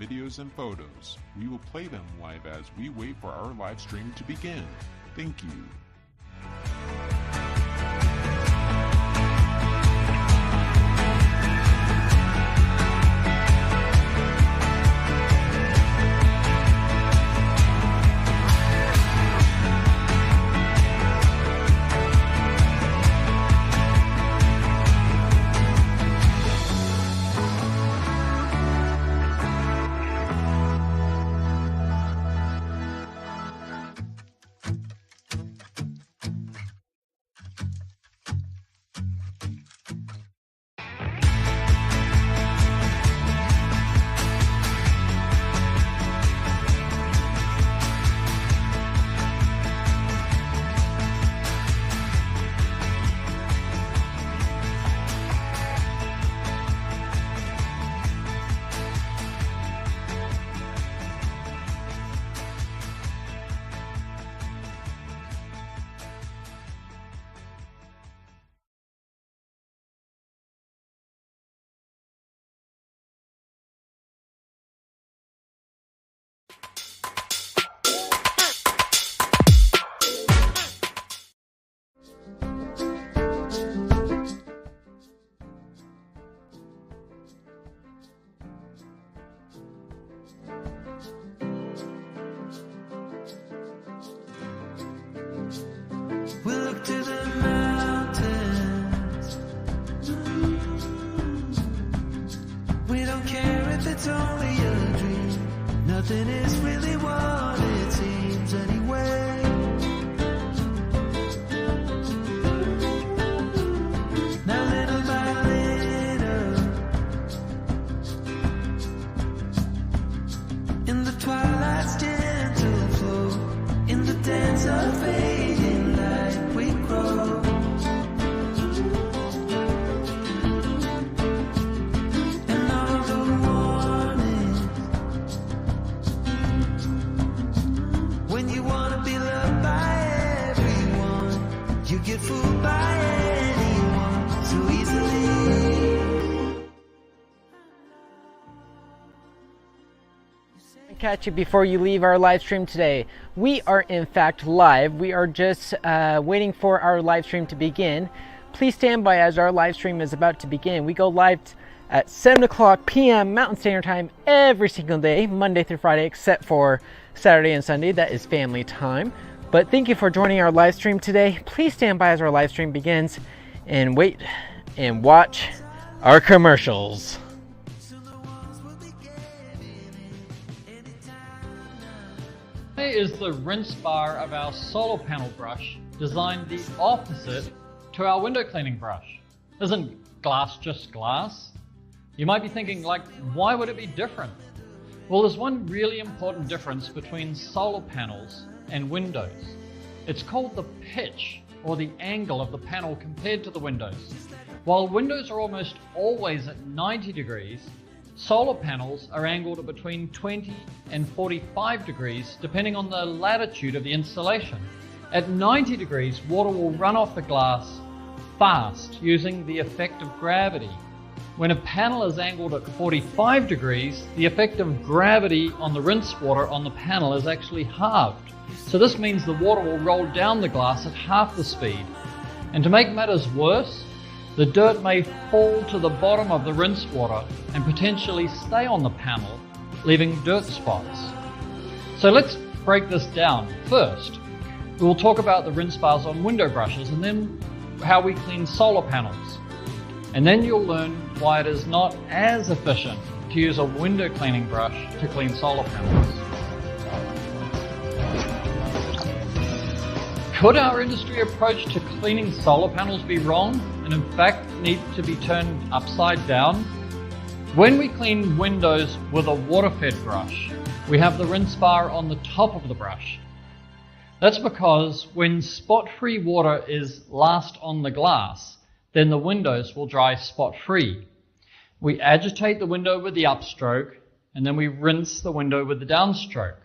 videos and photos. We will play them live as we wait for our live stream to begin. Thank you. We look to the mountains. We don't care if it's only a dream. Nothing is really what it seems anyway. Now little by little, in the twilight's gentle flow, in the dance of fading light we grow. And all the warnings, when you wanna be loved by everyone, you get fooled by anyone so easily. Catch you before you leave our live stream today. We are in fact live. We are just waiting for our live stream to begin. Please stand by as our live stream is about to begin. We go live at 7 o'clock p.m. Mountain Standard Time every single day, Monday through Friday, except for Saturday and Sunday. That is family time. But thank you for joining our live stream today. Please stand by as our live stream begins and wait and watch our commercials. Here is the rinse bar of our solar panel brush, designed the opposite to our window cleaning brush. Isn't glass just glass? You might be thinking, like, why would it be different? Well, there's one really important difference between solar panels and windows. It's called the pitch, or the angle of the panel compared to the windows. While windows are almost always at 90 degrees, solar panels are angled at between 20 and 45 degrees depending on the latitude of the installation. At 90 degrees, water will run off the glass fast using the effect of gravity. When a panel is angled at 45 degrees, the effect of gravity on the rinse water on the panel is actually halved. So this means the water will roll down the glass at half the speed. And to make matters worse, the dirt may fall to the bottom of the rinse water and potentially stay on the panel, leaving dirt spots. So let's break this down. First, we will talk about the rinse bars on window brushes and then how we clean solar panels. And then you'll learn why it is not as efficient to use a window cleaning brush to clean solar panels. Could our industry approach to cleaning solar panels be wrong and in fact need to be turned upside down? When we clean windows with a water-fed brush, we have the rinse bar on the top of the brush. That's because when spot-free water is last on the glass, then the windows will dry spot-free. We agitate the window with the upstroke and then we rinse the window with the downstroke.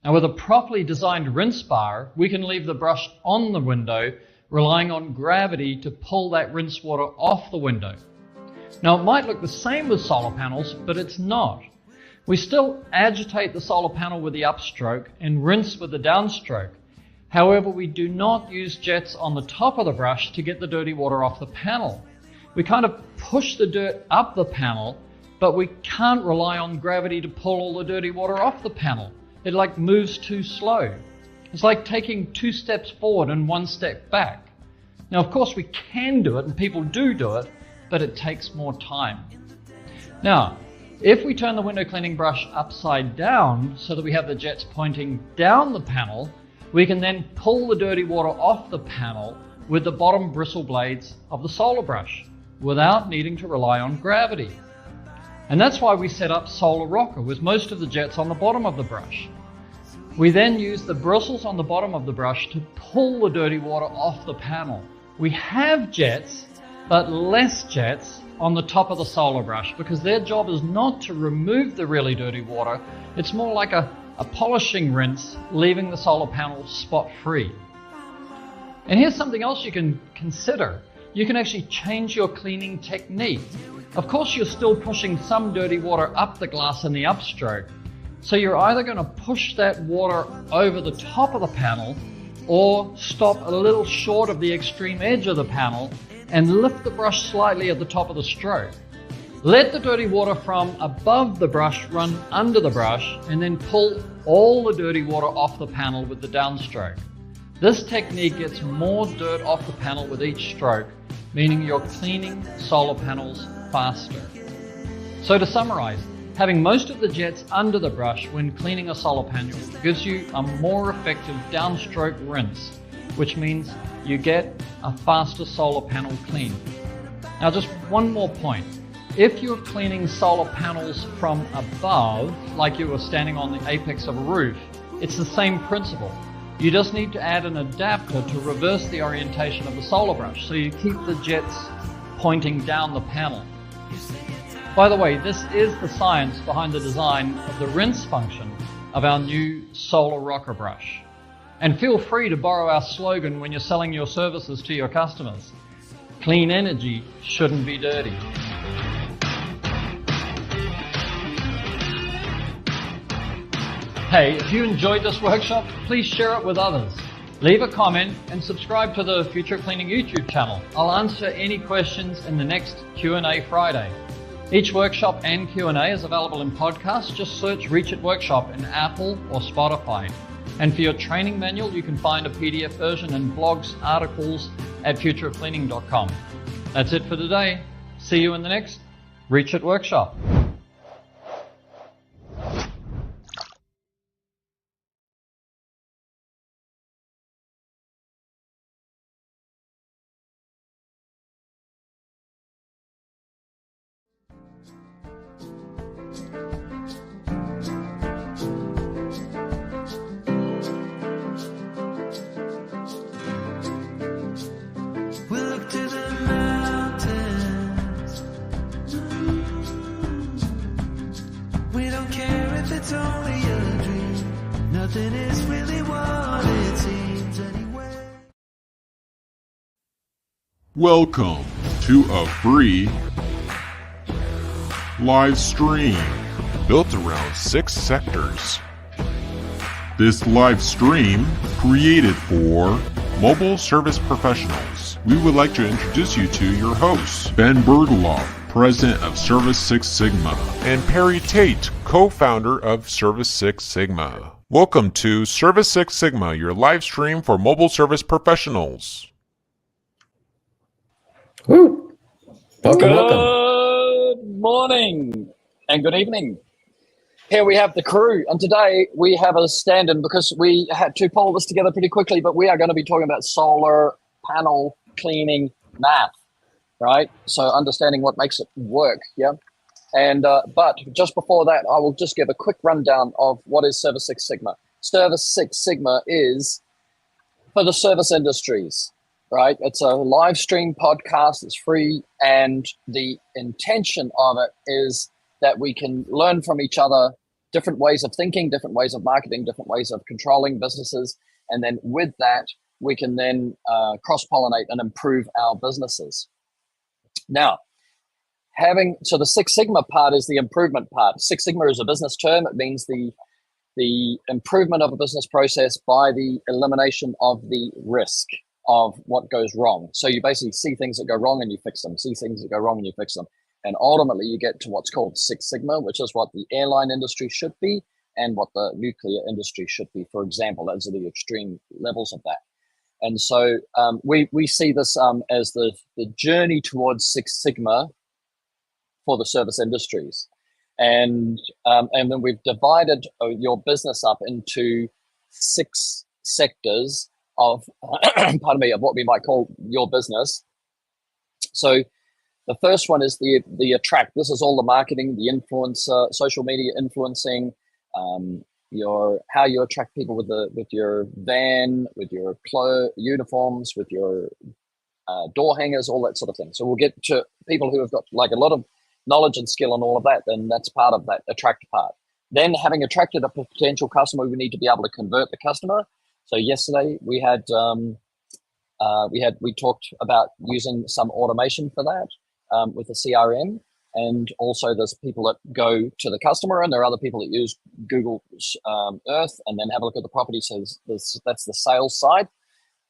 Now with a properly designed rinse bar, we can leave the brush on the window, relying on gravity to pull that rinse water off the window. Now it might look the same with solar panels, but it's not. We still agitate the solar panel with the upstroke and rinse with the downstroke. However, we do not use jets on the top of the brush to get the dirty water off the panel. We kind of push the dirt up the panel, but we can't rely on gravity to pull all the dirty water off the panel. It like moves too slow. It's like taking 2 steps forward and 1 step back. Now, of course, we can do it, and people do it, but it takes more time. Now, if we turn the window cleaning brush upside down so that we have the jets pointing down the panel, we can then pull the dirty water off the panel with the bottom bristle blades of the solar brush without needing to rely on gravity. And that's why we set up Solar Rocker with most of the jets on the bottom of the brush. We then use the bristles on the bottom of the brush to pull the dirty water off the panel. We have jets, but less jets on the top of the solar brush because their job is not to remove the really dirty water. It's more like a polishing rinse, leaving the solar panel spot free. And here's something else you can consider. You can actually change your cleaning technique. Of course, you're still pushing some dirty water up the glass in the upstroke. So you're either going to push that water over the top of the panel or stop a little short of the extreme edge of the panel and lift the brush slightly at the top of the stroke. Let the dirty water from above the brush run under the brush and then pull all the dirty water off the panel with the downstroke. This technique gets more dirt off the panel with each stroke, meaning you're cleaning solar panels faster. So to summarize, having most of the jets under the brush when cleaning a solar panel gives you a more effective downstroke rinse, which means you get a faster solar panel clean. Now just one more point. If you're cleaning solar panels from above, like you were standing on the apex of a roof, it's the same principle. You just need to add an adapter to reverse the orientation of the solar brush so you keep the jets pointing down the panel. By the way, this is the science behind the design of the rinse function of our new Solar Rocker brush. And feel free to borrow our slogan when you're selling your services to your customers. Clean energy shouldn't be dirty. Hey, if you enjoyed this workshop, please share it with others. Leave a comment and subscribe to the Future Cleaning YouTube channel. I'll answer any questions in the next Q&A Friday. Each workshop and Q&A is available in podcasts. Just search Reach It Workshop in Apple or Spotify. And for your training manual, you can find a PDF version and blogs, articles at futureofcleaning.com. That's it for today. See you in the next Reach It Workshop. We look to the mountains. We don't care if it's only a dream. Nothing is really what it seems anyway. Welcome to a free live stream built around 6 sectors. This live stream created for mobile service professionals. We would like to introduce you to your hosts, Ben Bergoloff, President of Service Six Sigma, and Perry Tate, Co-founder of Service Six Sigma. Welcome to Service Six Sigma, your live stream for mobile service professionals. Woo. Welcome. Good morning and good evening. Here we have the crew, and today we have a stand-in because we had to pull this together pretty quickly, but we are going to be talking about solar panel cleaning math, right? So understanding what makes it work, yeah? And but just before that, I will just give a quick rundown of what is Service Six Sigma. Service Six Sigma is for the service industries, right? It's a live stream podcast, it's free, and the intention of it is that we can learn from each other different ways of thinking, different ways of marketing, different ways of controlling businesses. And then with that, we can then cross-pollinate and improve our businesses. Now, So the Six Sigma part is the improvement part. Six Sigma is a business term. It means the improvement of a business process by the elimination of the risk of what goes wrong. So you basically see things that go wrong and you fix them, see things that go wrong and you fix them. And ultimately you get to what's called Six Sigma, which is what the airline industry should be and what the nuclear industry should be, for example. Those are the extreme levels of that. And so we see this as the journey towards Six Sigma for the service industries. And then we've divided your business up into 6 sectors of, pardon me, of what we might call your business. So the first one is the attract. This is all the marketing, the influencer, social media influencing, how you attract people with your van, with your uniforms, with your door hangers, all that sort of thing. So we'll get to people who have got like a lot of knowledge and skill and all of that. Then that's part of that attract part. Then having attracted a potential customer, we need to be able to convert the customer. So yesterday we had we talked about using some automation for that with the CRM. And also there's people that go to the customer and there are other people that use Google Earth and then have a look at the property. So that's the sales side.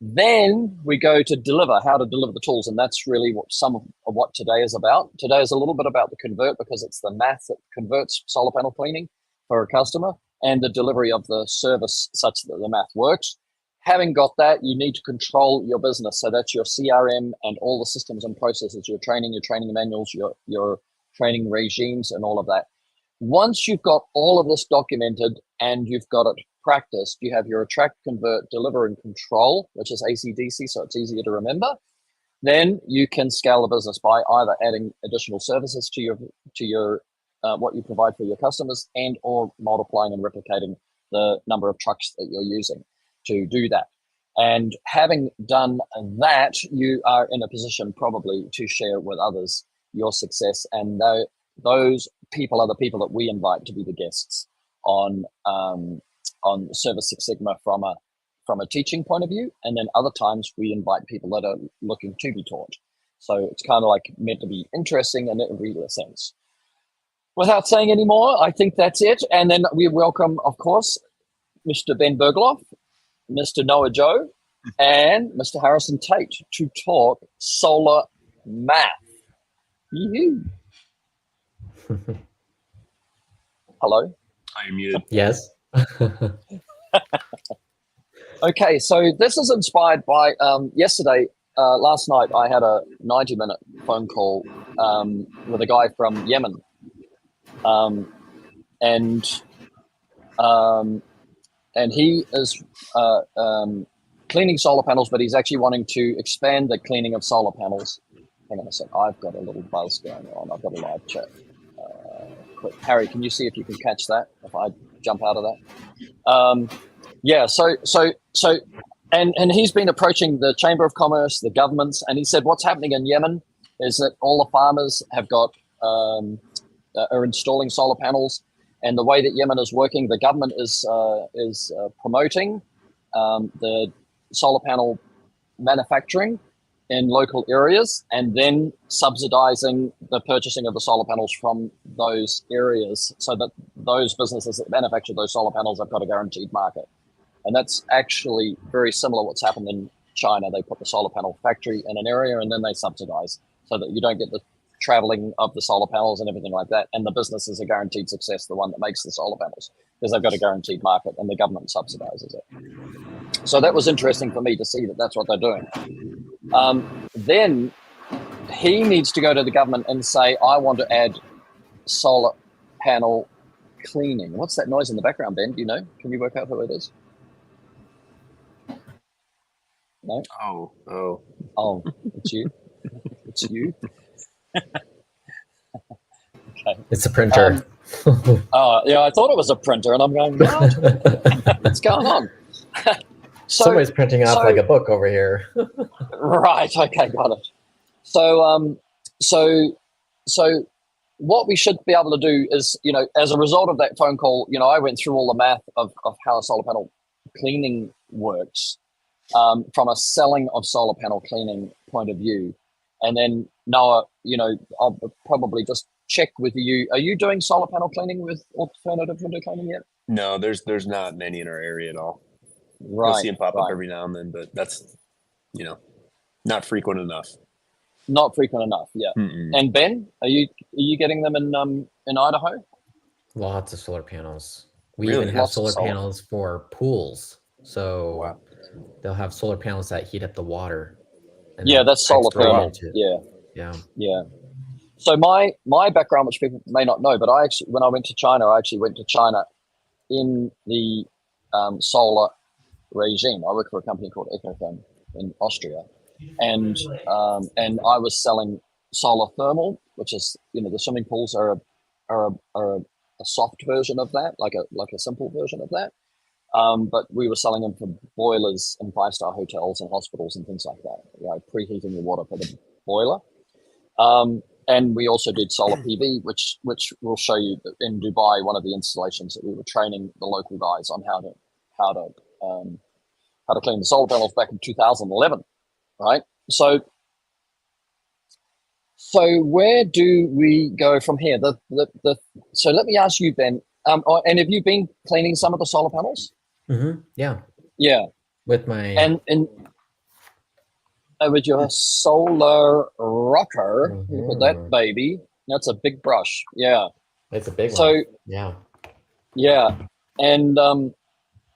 Then we go to deliver, how to deliver the tools. And that's really what some of what today is about. Today is a little bit about the convert because it's the math that converts solar panel cleaning for a customer and the delivery of the service such that the math works. Having got that, you need to control your business. So that's your CRM and all the systems and processes, your training manuals, your training regimes and all of that. Once you've got all of this documented and you've got it practiced, you have your attract, convert, deliver, and control, which is ACDC, so it's easier to remember. Then you can scale the business by either adding additional services to your what you provide for your customers and or multiplying and replicating the number of trucks that you're using to do that. And having done that, you are in a position probably to share with others your success, and those people are the people that we invite to be the guests on Service Six Sigma from a teaching point of view, and then other times we invite people that are looking to be taught. So it's kind of like meant to be interesting in every sense. Without saying any more, I think that's it. And then we welcome, of course, Mr. Ben Bergloff, Mr. Noah Joe, and Mr. Harrison Tate to talk solar math. Yoo-hoo. Hello. I am muted. Yes. Okay, so this is inspired by last night I had a 90-minute phone call with a guy from Yemen. And he is cleaning solar panels, but he's actually wanting to expand the cleaning of solar panels. Hang on a sec, I've got a little buzz going on. I've got a live chat. Quick. Harry, can you see if you can catch that if I jump out of that? And he's been approaching the Chamber of Commerce, the governments, and he said what's happening in Yemen is that all the farmers have got are installing solar panels, and the way that Yemen is working, the government is promoting the solar panel manufacturing in local areas and then subsidizing the purchasing of the solar panels from those areas so that those businesses that manufacture those solar panels have got a guaranteed market. And that's actually very similar to what's happened in China. They put the solar panel factory in an area and then they subsidize so that you don't get the traveling of the solar panels and everything like that. And the business is a guaranteed success, the one that makes the solar panels, because they've got a guaranteed market and the government subsidizes it. So that was interesting for me to see that that's what they're doing. Then he needs to go to the government and say, I want to add solar panel cleaning. What's that noise in the background, Ben? Do you know? Can you work out who it is? No? Oh, it's you. It's you. Okay. It's a printer. Yeah, I thought it was a printer, and I'm going, what? What's going on? Somebody's printing off like a book over here. Right. Okay, got it. So what we should be able to do is, as a result of that phone call, I went through all the math of how a solar panel cleaning works from a selling of solar panel cleaning point of view. And then Noah I'll probably just check with you. Are you doing solar panel cleaning with alternative window cleaning yet? No, there's not many in our area at all. Right. You'll see them pop up right. every now and then, but that's not frequent enough. Not frequent enough. Yeah. Mm-mm. And Ben, are you getting them in Idaho? Lots of solar panels. We Really? even have Lots of solar solar. panels for pools. So Wow. they'll have solar panels that heat up the water. and Yeah, then that's solar export thermal. it. Yeah. Yeah. Yeah. So my background, which people may not know, but when I went to China, I actually went to China in the solar regime. I worked for a company called Ecotherm in Austria, and I was selling solar thermal, which is the swimming pools are a soft version of that, like a simple version of that. But we were selling them for boilers in 5-star hotels and hospitals and things like that. Preheating the water for the boiler. And we also did solar PV, which will show you that in Dubai, one of the installations that we were training the local guys on how to clean the solar panels back in 2011, right? So where do we go from here? So let me ask you, Ben. And have you been cleaning some of the solar panels? Mm-hmm. Yeah. Yeah. With my And with your solar rocker, look at that baby. That's a big brush. Yeah. it's a big So one. Yeah. yeah, and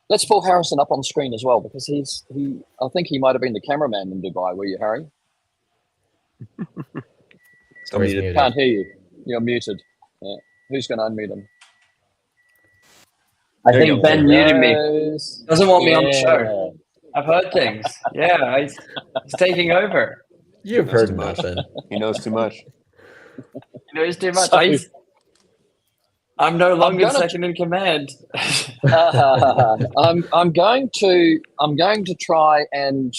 let's pull Harrison up on screen as well because I think he might have been the cameraman in Dubai. Were you, Harry? Or he's muted. muted. Can't hear you. You're muted. Yeah. Who's going to unmute him? I think Ben muted me. Yes. Doesn't want me on the show. Yeah. I've heard things. Yeah, he's taking over. You've That's heard too much. nothing. He knows too much. He knows too much. So- I'm no longer gonna- second in command. I'm going to try and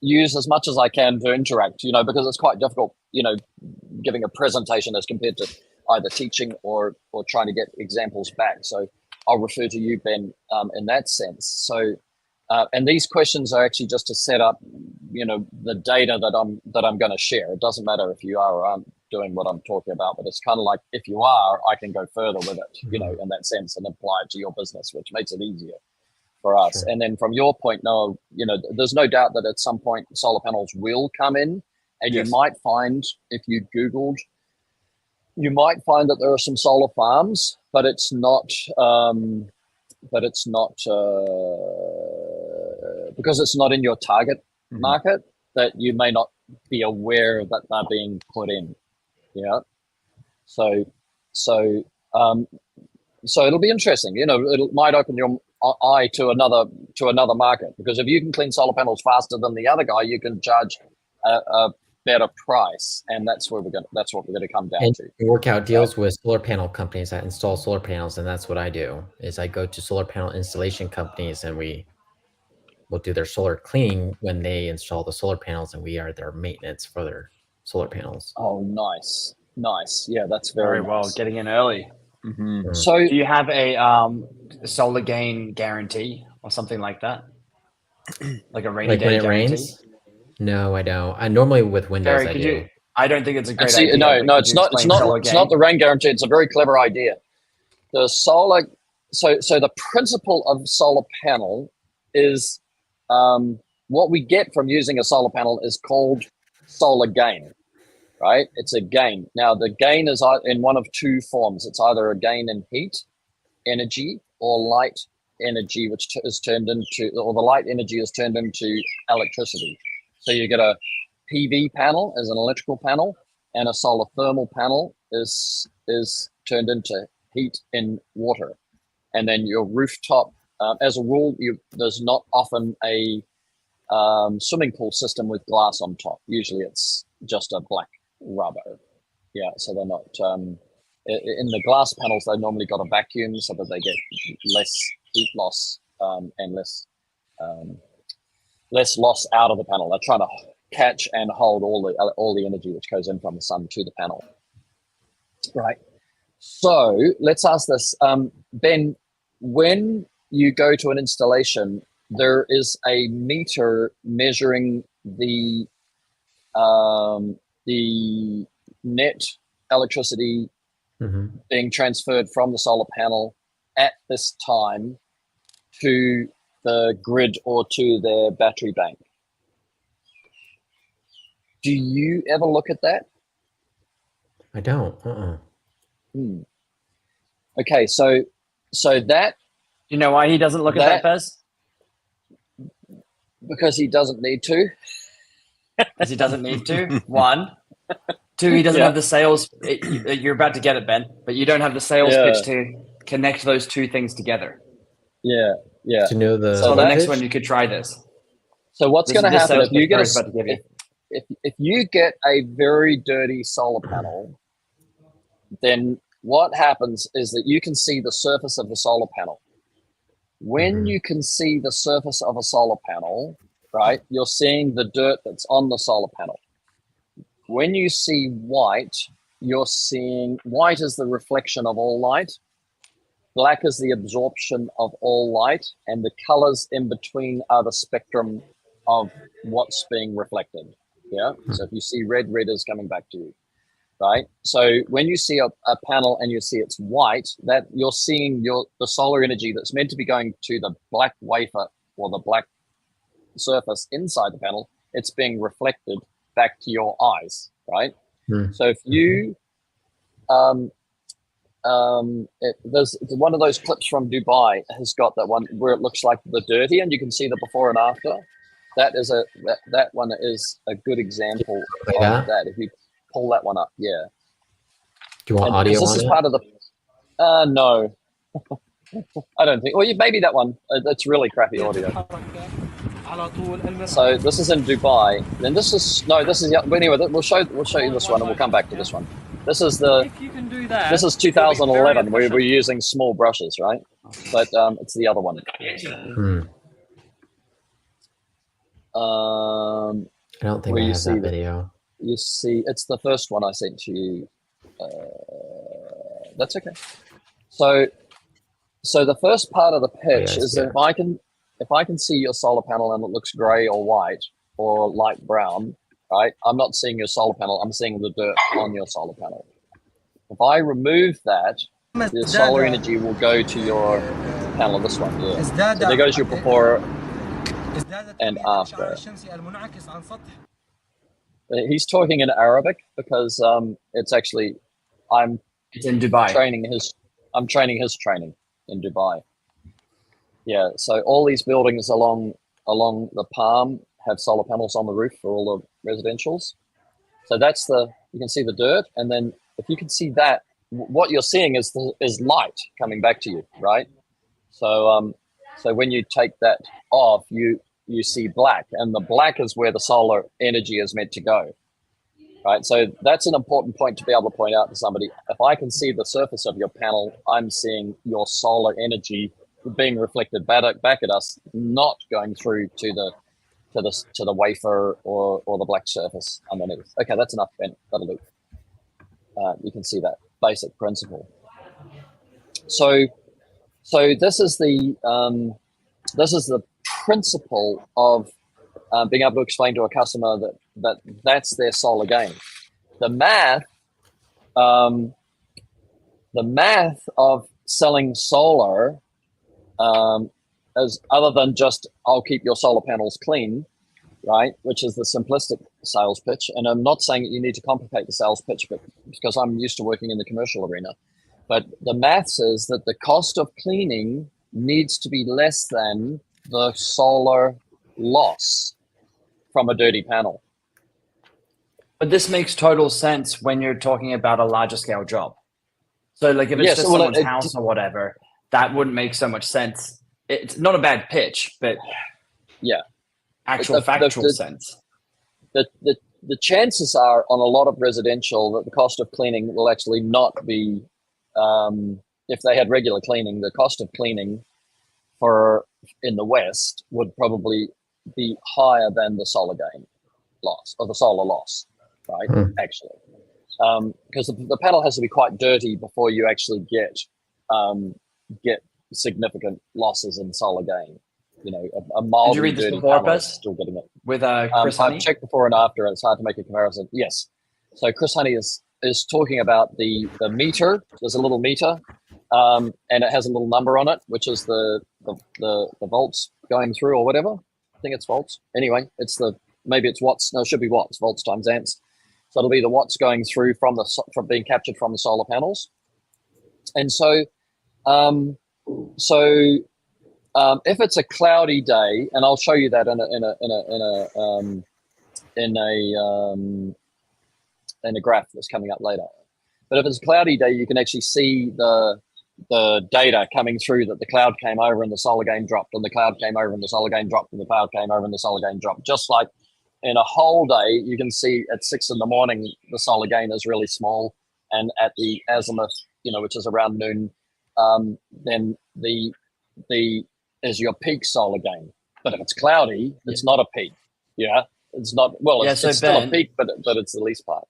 use as much as I can to interact, because it's quite difficult, giving a presentation as compared to either teaching or trying to get examples back. So I'll refer to you, Ben, in that sense. So, and these questions are actually just to set up, the data that I'm going to share. It doesn't matter if you are or aren't doing what I'm talking about, but it's kind of like if you are, I can go further with it, in that sense and apply it to your business, which makes it easier for us. Sure. And then from your point, Noah, there's no doubt that at some point solar panels will come in, and Yes. you might find if you Googled, you might find that there are some solar farms, but it's not because it's not in your target market that you may not be aware that they're being put in. Yeah. So it'll be interesting. It might open your eye to another market, because if you can clean solar panels faster than the other guy, you can charge a better price, and that's what we're going to come down And to. we work out deals with solar panel companies that install solar panels, and that's what I do. Is I go to solar panel installation companies, and we will do their solar cleaning when they install the solar panels, and we are their maintenance for their solar panels. Oh, nice. Yeah, that's very Very well, nice. getting in early. Mm-hmm. So Do you have a solar gain guarantee or something like that? Like a rainy Like day when it guarantee? rains? No, I don't. I normally with Windows Barry, I could do. you? I don't think it's a great see, idea. no, but could it's you not. It's explain not. solar It's gain? not the rain guarantee. It's a very clever idea. The solar. So the principle of solar panel is what we get from using a solar panel is called solar gain. Right? It's a gain. Now the gain is in one of two forms. It's either a gain in heat energy or light energy, which is turned into, or the light energy is turned into electricity. So you get a PV panel as an electrical panel, and a solar thermal panel is turned into heat in water. And then your rooftop, as a rule, there's not often a swimming pool system with glass on top. Usually it's just a black rubber. Yeah, so they're not. In the glass panels, they normally got a vacuum so that they get less heat loss and less loss out of the panel. They're trying to catch and hold all the energy which goes in from the sun to the panel. Right. So let's ask this, Ben. When you go to an installation, there is a meter measuring the the net electricity Mm-hmm. being transferred from the solar panel at this time to the grid or to their battery bank. Do you ever look at that? I don't. Okay, so that, You know why he doesn't look at that, Fez? because he doesn't need to. Because he doesn't need to. One. Two, he doesn't Yeah. have the sales. You're about to get it, Ben, but you don't have the sales Yeah. pitch to connect those two things together. Yeah, yeah. To know the So the next voltage? one, you could try this. So what's This going to is the happen sales if you pitch get Barry's about to give you. if you get a very dirty solar panel, then what happens is that you can see the surface of the solar panel. When you can see the surface of a solar panel, right, you're seeing the dirt that's on the solar panel. When you see white, you're seeing white is the reflection of all light, black is the absorption of all light, and the colors in between are the spectrum of what's being reflected. Yeah. So if you see red, red is coming back to you, right? So when you see a panel and you see it's white, that you're seeing the solar energy that's meant to be going to the black wafer or the black surface inside the panel, it's being reflected back to your eyes, right? So if you there's one of those clips from Dubai has got that one where it looks like the dirty and you can see the before and after. That is that one is a good example Play of that? that. If you pull that one up, yeah. Do you want And audio because this on is it? part of the no. I don't think. Well, maybe that one. That's really crappy audio. So this is in Dubai. Then this is This is anyway. We'll show you this one, and we'll come back to this one. This is If you can do that, This is you'll be very 2011. We're efficient. using small brushes, right? But it's the other one. I don't think where I you have see that the- video. You see, it's the first one I sent to you. That's okay. So the first part of the pitch Yeah, is yeah. if I can see your solar panel and it looks gray or white or light brown, right? I'm not seeing your solar panel. I'm seeing the dirt on your solar panel. If I remove that, the solar energy will go to your panel. This one, yeah. So there goes your before and after. He's talking in Arabic because it's actually It's in Dubai. I'm training his training in Dubai. Yeah, so all these buildings along the Palm have solar panels on the roof for all the residentials. So you can see the dirt, and then if you can see that, what you're seeing is light coming back to you, right? So when you take that off, you see black, and the black is where the solar energy is meant to go, right? So that's an important point to be able to point out to somebody. If I can see the surface of your panel, I'm seeing your solar energy being reflected back at us, not going through to the wafer or the black surface underneath. Okay, that's enough, Ben. That'll do. You can see that basic principle. So this is the principle of being able to explain to a customer that's their solar gain. The math of selling solar as other than just I'll keep your solar panels clean, right? Which is the simplistic sales pitch. And I'm not saying that you need to complicate the sales pitch, but because I'm used to working in the commercial arena. But the math says that the cost of cleaning needs to be less than the solar loss from a dirty panel. But this makes total sense when you're talking about a larger scale job. So like if it's Yes, just well, someone's house or whatever, that wouldn't make so much sense. It's not a bad pitch, but yeah, actual factual sense. The chances are on a lot of residential that the cost of cleaning will actually not be, if they had regular cleaning, the cost of cleaning in the West would probably be higher than the solar gain loss or the solar loss, right? Actually, because the panel has to be quite dirty before you actually get significant losses in solar gain. you know, a mildly read this dirty before, panel is Pez? still getting it. With Chris Honey? I've checked before and after, and it's hard to make a comparison. Yes. So Chris Honey is talking about the meter. There's a little meter, and it has a little number on it, which is the volts going through or whatever. I think it's volts. Anyway, maybe it's watts. No, it should be watts. Volts times amps. So it'll be the watts going through from being captured from the solar panels. And so, if it's a cloudy day, and I'll show you that in a graph that's coming up later. But if it's a cloudy day, you can actually see the data coming through that the cloud came over and the solar gain dropped, and the cloud came over and the solar gain dropped, and the cloud came over and the solar gain dropped. Just like in a whole day, you can see at 6 in the morning, the solar gain is really small. And at the azimuth, you know, which is around noon, then the is your peak solar gain. But if it's cloudy, it's not a peak. Yeah, it's not. Well, it's still a peak, but it's the least part.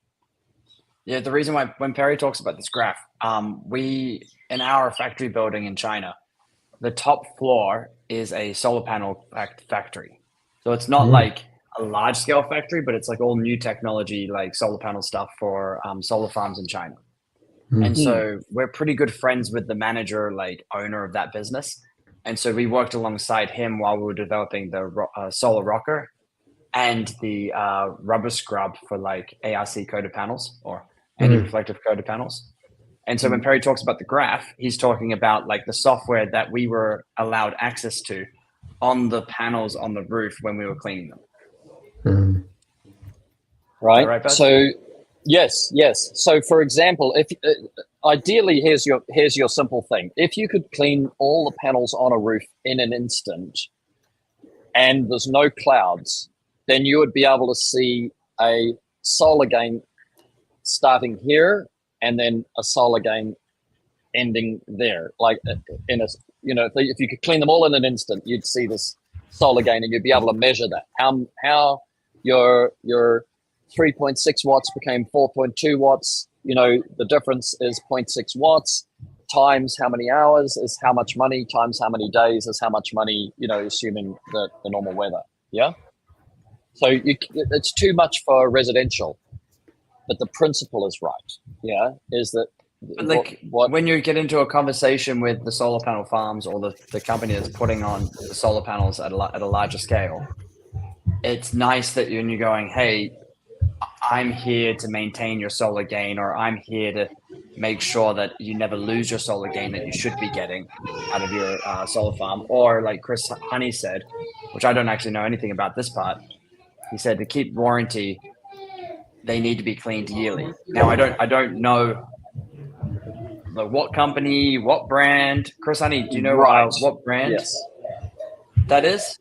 Yeah, the reason why when Perry talks about this graph, we in our factory building in China, the top floor is a solar panel factory. So it's not like a large scale factory, but it's like all new technology, like solar panel stuff for solar farms in China. And so we're pretty good friends with the manager, like owner of that business. And so we worked alongside him while we were developing the solar rocker and the rubber scrub for like ARC coated panels or anti-reflective coated panels. And so when Perry talks about the graph, he's talking about like the software that we were allowed access to on the panels on the roof when we were cleaning them. Right. Right, So yes. So for example, if ideally, here's your simple thing. If you could clean all the panels on a roof in an instant and there's no clouds, then you would be able to see a solar gain starting here and then a solar gain ending there. Like in a, you know, if you could clean them all in an instant, you'd see this solar gain and you'd be able to measure that. How your 3.6 watts became 4.2 watts. You know, the difference is 0.6 watts times how many hours is how much money times how many days is how much money, you know, assuming the normal weather. Yeah. So it's too much for residential, but the principle is right. Yeah. Is that But like when you get into a conversation with the solar panel farms or the company that's putting on the solar panels at a larger scale, it's nice that you're going, hey, I'm here to maintain your solar gain, or I'm here to make sure that you never lose your solar gain that you should be getting out of your solar farm. Or like Chris Honey said, which I don't actually know anything about this part, he said to keep warranty, they need to be cleaned yearly. Now I don't know what company, what brand. Chris Honey, do you know what brand that is?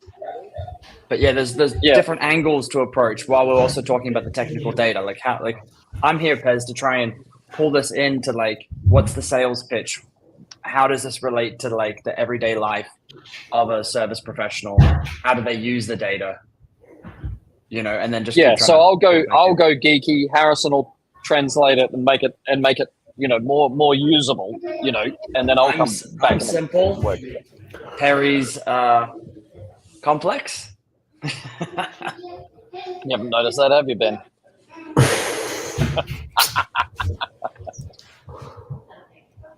But yeah, there's different angles to approach while we're also talking about the technical data. Like how, like I'm here, Pez, to try and pull this into like, what's the sales pitch? How does this relate to like the everyday life of a service professional? How do they use the data? You know, and then just so I'll go geeky. Harrison will translate it and make it you know more usable. You know, and then I'll come back. I'm simple. Perry's complex. You haven't noticed that, have you, Ben?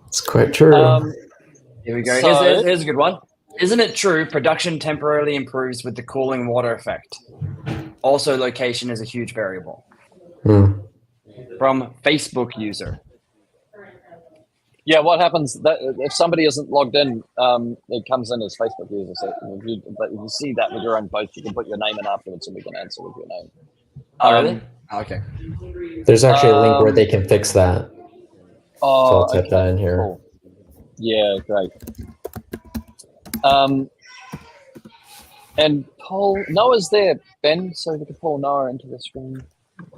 It's quite true. Here we go. So, here's a good one. Isn't it true production temporarily improves with the cooling water effect? Also, location is a huge variable. From Facebook user. Yeah, what happens that if somebody isn't logged in, it comes in as Facebook user. So if you see that with your own post, you can put your name in afterwards, and we can answer with your name. Oh, really? Okay. There's actually a link where they can fix that. So I'll type that in here. Cool. Yeah, great. And Paul, Noah's there, Ben, so we can pull Noah into the screen.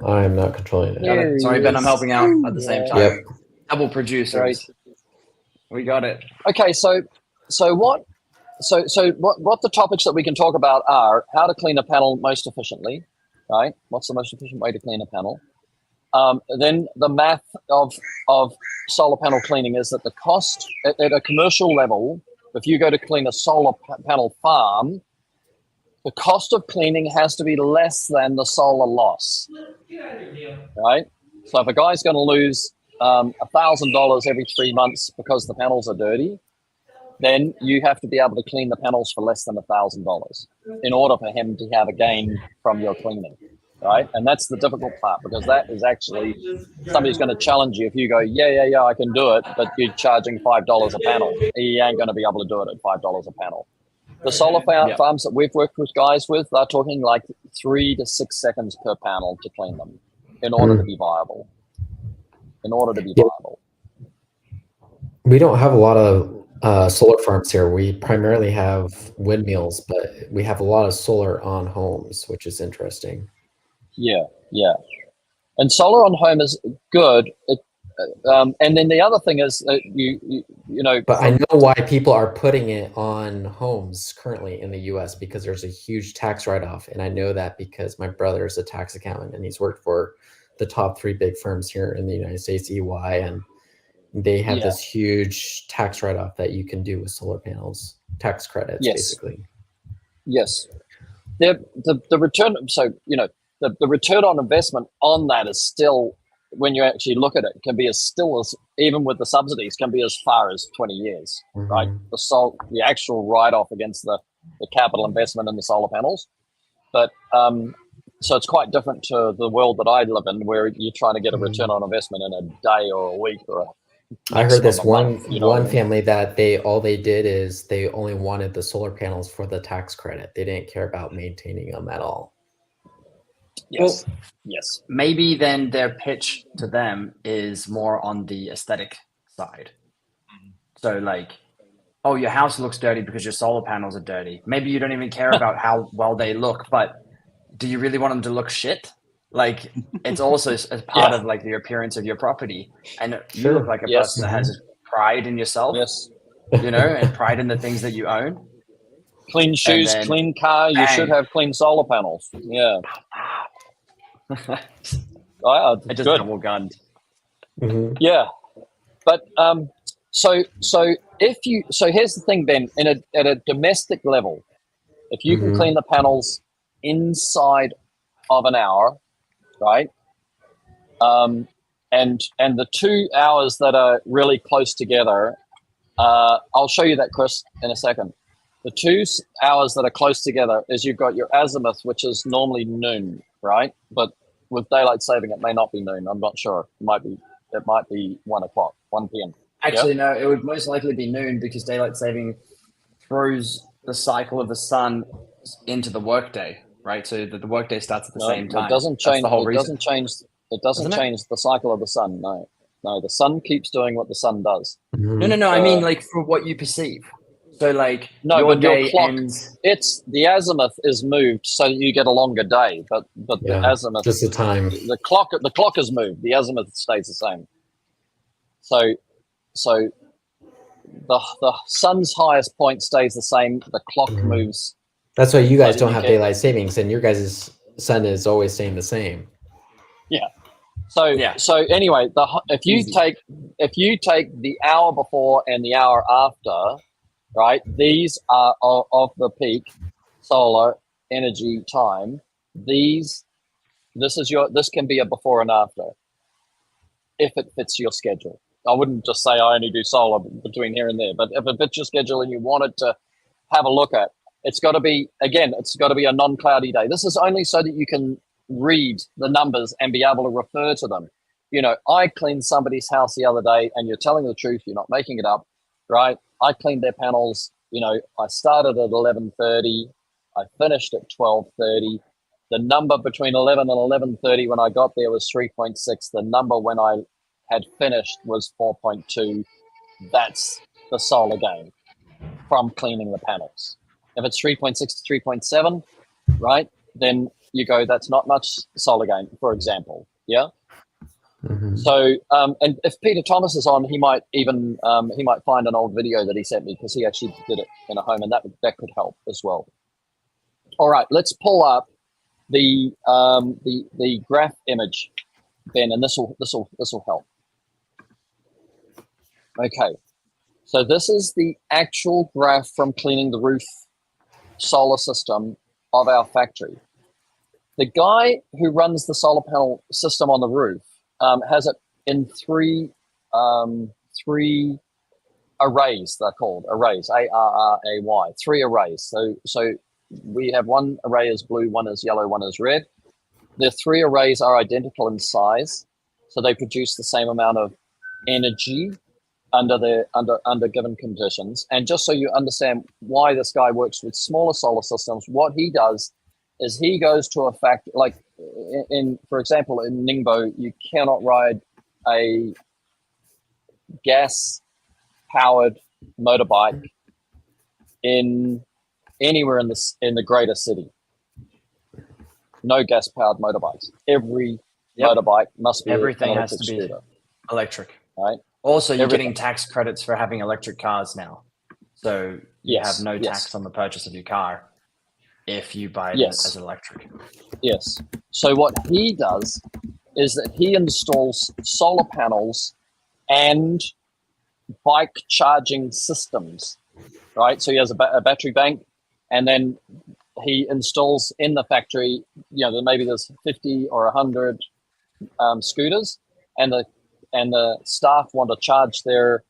I'm not controlling it. Sorry, Ben, I'm helping out at the same time. Yep. Double producers. Right. We got it. Okay, so what the topics that we can talk about are how to clean a panel most efficiently, right? What's the most efficient way to clean a panel? Then the math of solar panel cleaning is that the cost at a commercial level, if you go to clean a solar panel farm, the cost of cleaning has to be less than the solar loss, right? So if a guy's going to lose $1,000 every 3 months because the panels are dirty, then you have to be able to clean the panels for less than $1,000 in order for him to have a gain from your cleaning, right? And that's the difficult part, because that is actually somebody's going to challenge you if you go, yeah, I can do it, but you're charging $5 a panel. He ain't going to be able to do it at $5 a panel. The solar farms that we've worked with guys with, they're talking like 3 to 6 seconds per panel to clean them in order to be viable. We don't have a lot of solar farms here. We primarily have windmills, but we have a lot of solar on homes, which is interesting. Yeah. And solar on home is good. And then the other thing is you know. But I know why people are putting it on homes currently in the U.S. because there's a huge tax write-off, and I know that because my brother is a tax accountant and he's worked for the top 3 big firms here in the United States, EY, and they have this huge tax write-off that you can do with solar panels, tax credits, basically. Yes. The return, so, you know, the return on investment on that is still, when you actually look at it, can be as even with the subsidies, can be as far as 20 years, right? The actual write-off against the capital investment in the solar panels. But so it's quite different to the world that I live in, where you're trying to get a return on investment in a day or a week or I heard this one family that all they did is they only wanted the solar panels for the tax credit. They didn't care about maintaining them at all. Yes. Well, yes. Maybe then their pitch to them is more on the aesthetic side. So like, oh, your house looks dirty because your solar panels are dirty. Maybe you don't even care about how well they look, but do you really want them to look shit? Like, it's also as part of like the appearance of your property. And you look like a person that has pride in yourself, you know, and pride in the things that you own. Clean shoes, clean car, you should have clean solar panels. Yeah. I just double gunned. Yeah. But so here's the thing, Ben, at a domestic level, if you can clean the panels inside of an hour, right? And the 2 hours that are really close together, I'll show you that, Chris, in a second. The 2 hours that are close together is you've got your azimuth, which is normally noon, right? But with daylight saving, it may not be noon. I'm not sure. It might be 1 o'clock, 1 p.m. Actually, no, it would most likely be noon because daylight saving throws the cycle of the sun into the workday, right? So the workday starts at the same time. It doesn't change. The whole it doesn't change. It doesn't change the cycle of the sun. No, the sun keeps doing what the sun does. No. I mean, like, for what you perceive. So, like, your clock ends. It's the azimuth is moved so that you get a longer day, but the azimuth, just the time. The clock is moved. The azimuth stays the same. So the sun's highest point stays the same. The clock moves. That's why you guys don't have daylight savings, and your guys' sun is always staying the same. Yeah. So anyway, if you take the hour before and the hour after, right? These are of the peak solar energy time. This can be a before and after if it fits your schedule. I wouldn't just say I only do solar between here and there, but if it fits your schedule and you wanted to have a look at, it's got to be a non-cloudy day. This is only so that you can read the numbers and be able to refer to them. You know, I cleaned somebody's house the other day, and you're telling the truth, you're not making it up, right? I cleaned their panels, you know, I started at 11:30, I finished at 12:30. The number between 11 and 11:30 when I got there was 3.6. The number when I had finished was 4.2. That's the solar gain from cleaning the panels. If it's 3.6 to 3.7, right, then you go, that's not much solar gain, for example. Yeah. So, and if Peter Thomas is on, he might find an old video that he sent me, because he actually did it in a home, and that could help as well. All right, let's pull up the graph image, Ben, and this will help. Okay, So this is the actual graph from cleaning the roof solar system of our factory. The guy who runs the solar panel system on the roof has it in three arrays. They're called arrays, ARRAY, 3 arrays. So we have one array is blue, one is yellow, one is red. The 3 arrays are identical in size, so they produce the same amount of energy under given conditions. And just so you understand why this guy works with smaller solar systems, what he does is he goes to a factory, like for example, in Ningbo, you cannot ride a gas-powered motorbike anywhere in the greater city. No gas-powered motorbikes. Every motorbike must be everything has to be scooter, electric. right? Also, you're Everything. getting tax credits for having electric cars now. So you Yes, have no yes. tax on the purchase of your car if you buy it Yes. as electric. Yes. So what he does is that he installs solar panels and bike charging systems, right? So he has a battery bank, and then he installs in the factory, maybe there's 50 or 100 scooters, and the staff want to charge their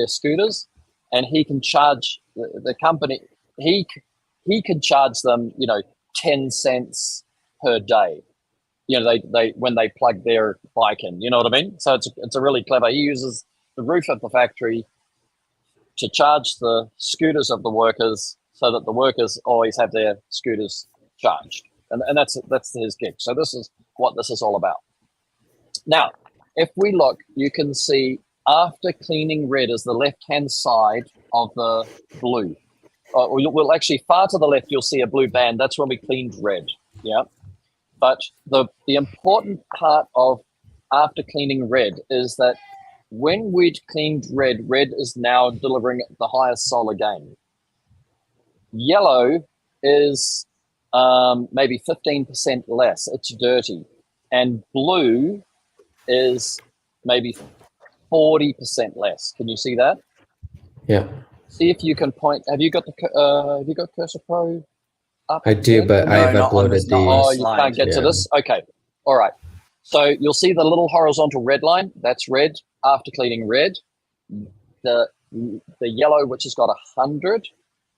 scooters, and he can charge the company. He can charge them, 10 cents per day. They when they plug their bike in. You know what I mean? So it's a really clever. He uses the roof of the factory to charge the scooters of the workers, so that the workers always have their scooters charged, and that's his gig. So this is what this is all about. Now, if we look, you can see after cleaning red is the left-hand side of the blue. Well, actually, far to the left, you'll see a blue band. That's when we cleaned red. Yeah. But the important part of after cleaning red is that when we'd cleaned red is now delivering the highest solar gain. Yellow is maybe 15% less. It's dirty. And blue is maybe 40% less. Can you see that? Yeah, See if you can point. Have you got Cursor Pro up? I do, yet? but No, I've not on this- uploaded not on the. Oh, this you slide, can't get to yeah. this? Okay. All right. So you'll see the little horizontal red line. That's red after cleaning red. The yellow, which has got 100,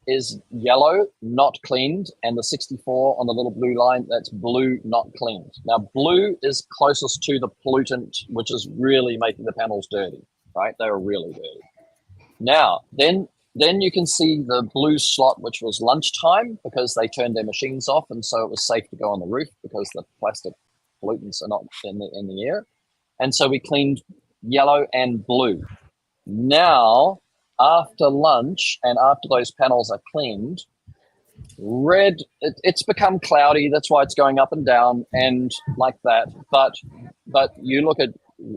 is yellow, not cleaned. And the 64 on the little blue line, that's blue, not cleaned. Now, blue is closest to the pollutant, which is really making the panels dirty, right? They are really dirty. Now, then you can see the blue slot, which was lunchtime, because they turned their machines off, and so it was safe to go on the roof because the plastic pollutants are not in the air. And so we cleaned yellow and blue. Now, after lunch and after those panels are cleaned, red, it's become cloudy. That's why it's going up and down and like that. But you look at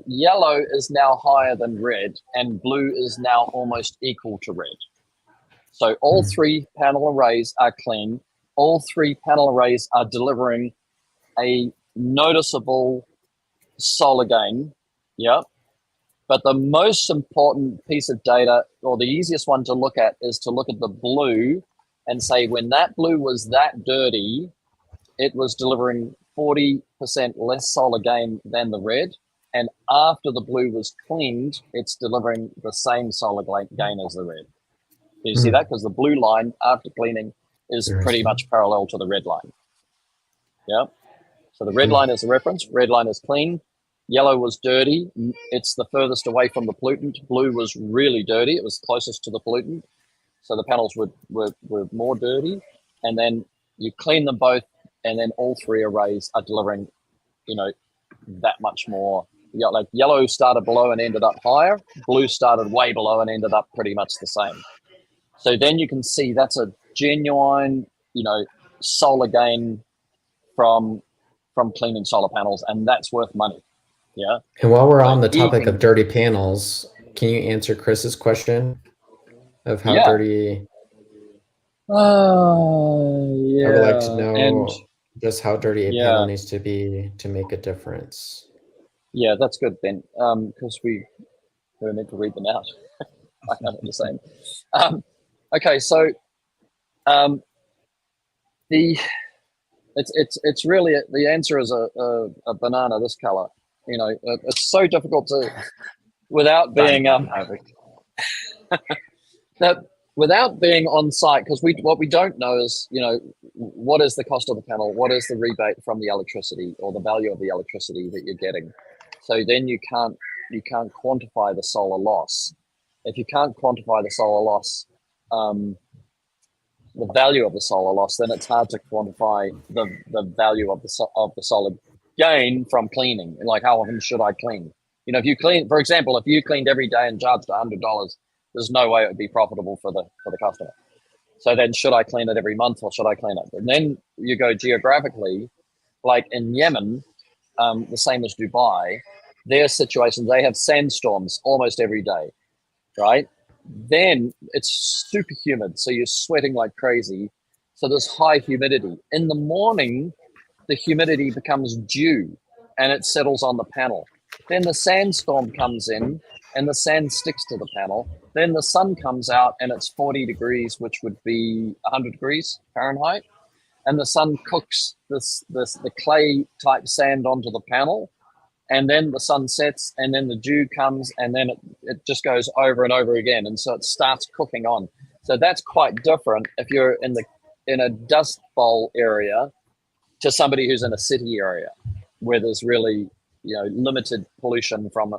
yellow is now higher than red, and blue is now almost equal to red. So all 3 panel arrays are clean. All 3 panel arrays are delivering a noticeable solar gain. Yeah. But the most important piece of data, or the easiest one to look at, is to look at the blue and say when that blue was that dirty, it was delivering 40% less solar gain than the red. And after the blue was cleaned, it's delivering the same solar gain as the red. Do you see that? Because the blue line after cleaning is pretty much parallel to the red line. Yeah. So the red line is the reference. Red line is clean. Yellow was dirty. It's the furthest away from the pollutant. Blue was really dirty. It was closest to the pollutant. So the panels were more dirty. And then you clean them both, and then all 3 arrays are delivering, that much more. Like yellow started below and ended up higher. Blue started way below and ended up pretty much the same. So then you can see that's a genuine, solar gain from cleaning solar panels, and that's worth money. Yeah. And while we're on the So topic even- of dirty panels, can you answer Chris's question of how Yeah. dirty? Yeah. I would like to know And just how dirty a Yeah. panel needs to be to make a difference. yeah, that's good, Ben. Because we were meant to read them out. I know what you're saying. Okay, so it's really the answer is a banana this color. You know, it's so difficult to without being that without being on site, because what we don't know is, you know, what is the cost of the panel, what is the rebate from the electricity or the value of the electricity that you're getting. So then you can't quantify the solar loss. If you can't quantify the solar loss, the value of the solar loss, then it's hard to quantify the value of the solar gain from cleaning. Like, how often should I clean? You know, if you clean, for example, if you cleaned every day and charged $100, there's no way it would be profitable for the customer. So then, should I clean it every month or should I clean it? And then you go geographically, like in Yemen, the same as Dubai, their situations, they have sandstorms almost every day, right? Then it's super humid, so you're sweating like crazy. So there's high humidity. In the morning, the humidity becomes dew and it settles on the panel. Then the sandstorm comes in and the sand sticks to the panel. Then the sun comes out and it's 40 degrees, which would be 100 degrees Fahrenheit. And the sun cooks the clay type sand onto the panel. And then the sun sets and then the dew comes and then it just goes over and over again. And so it starts cooking on. So that's quite different if you're in a dust bowl area to somebody who's in a city area where there's really, you know, limited pollution from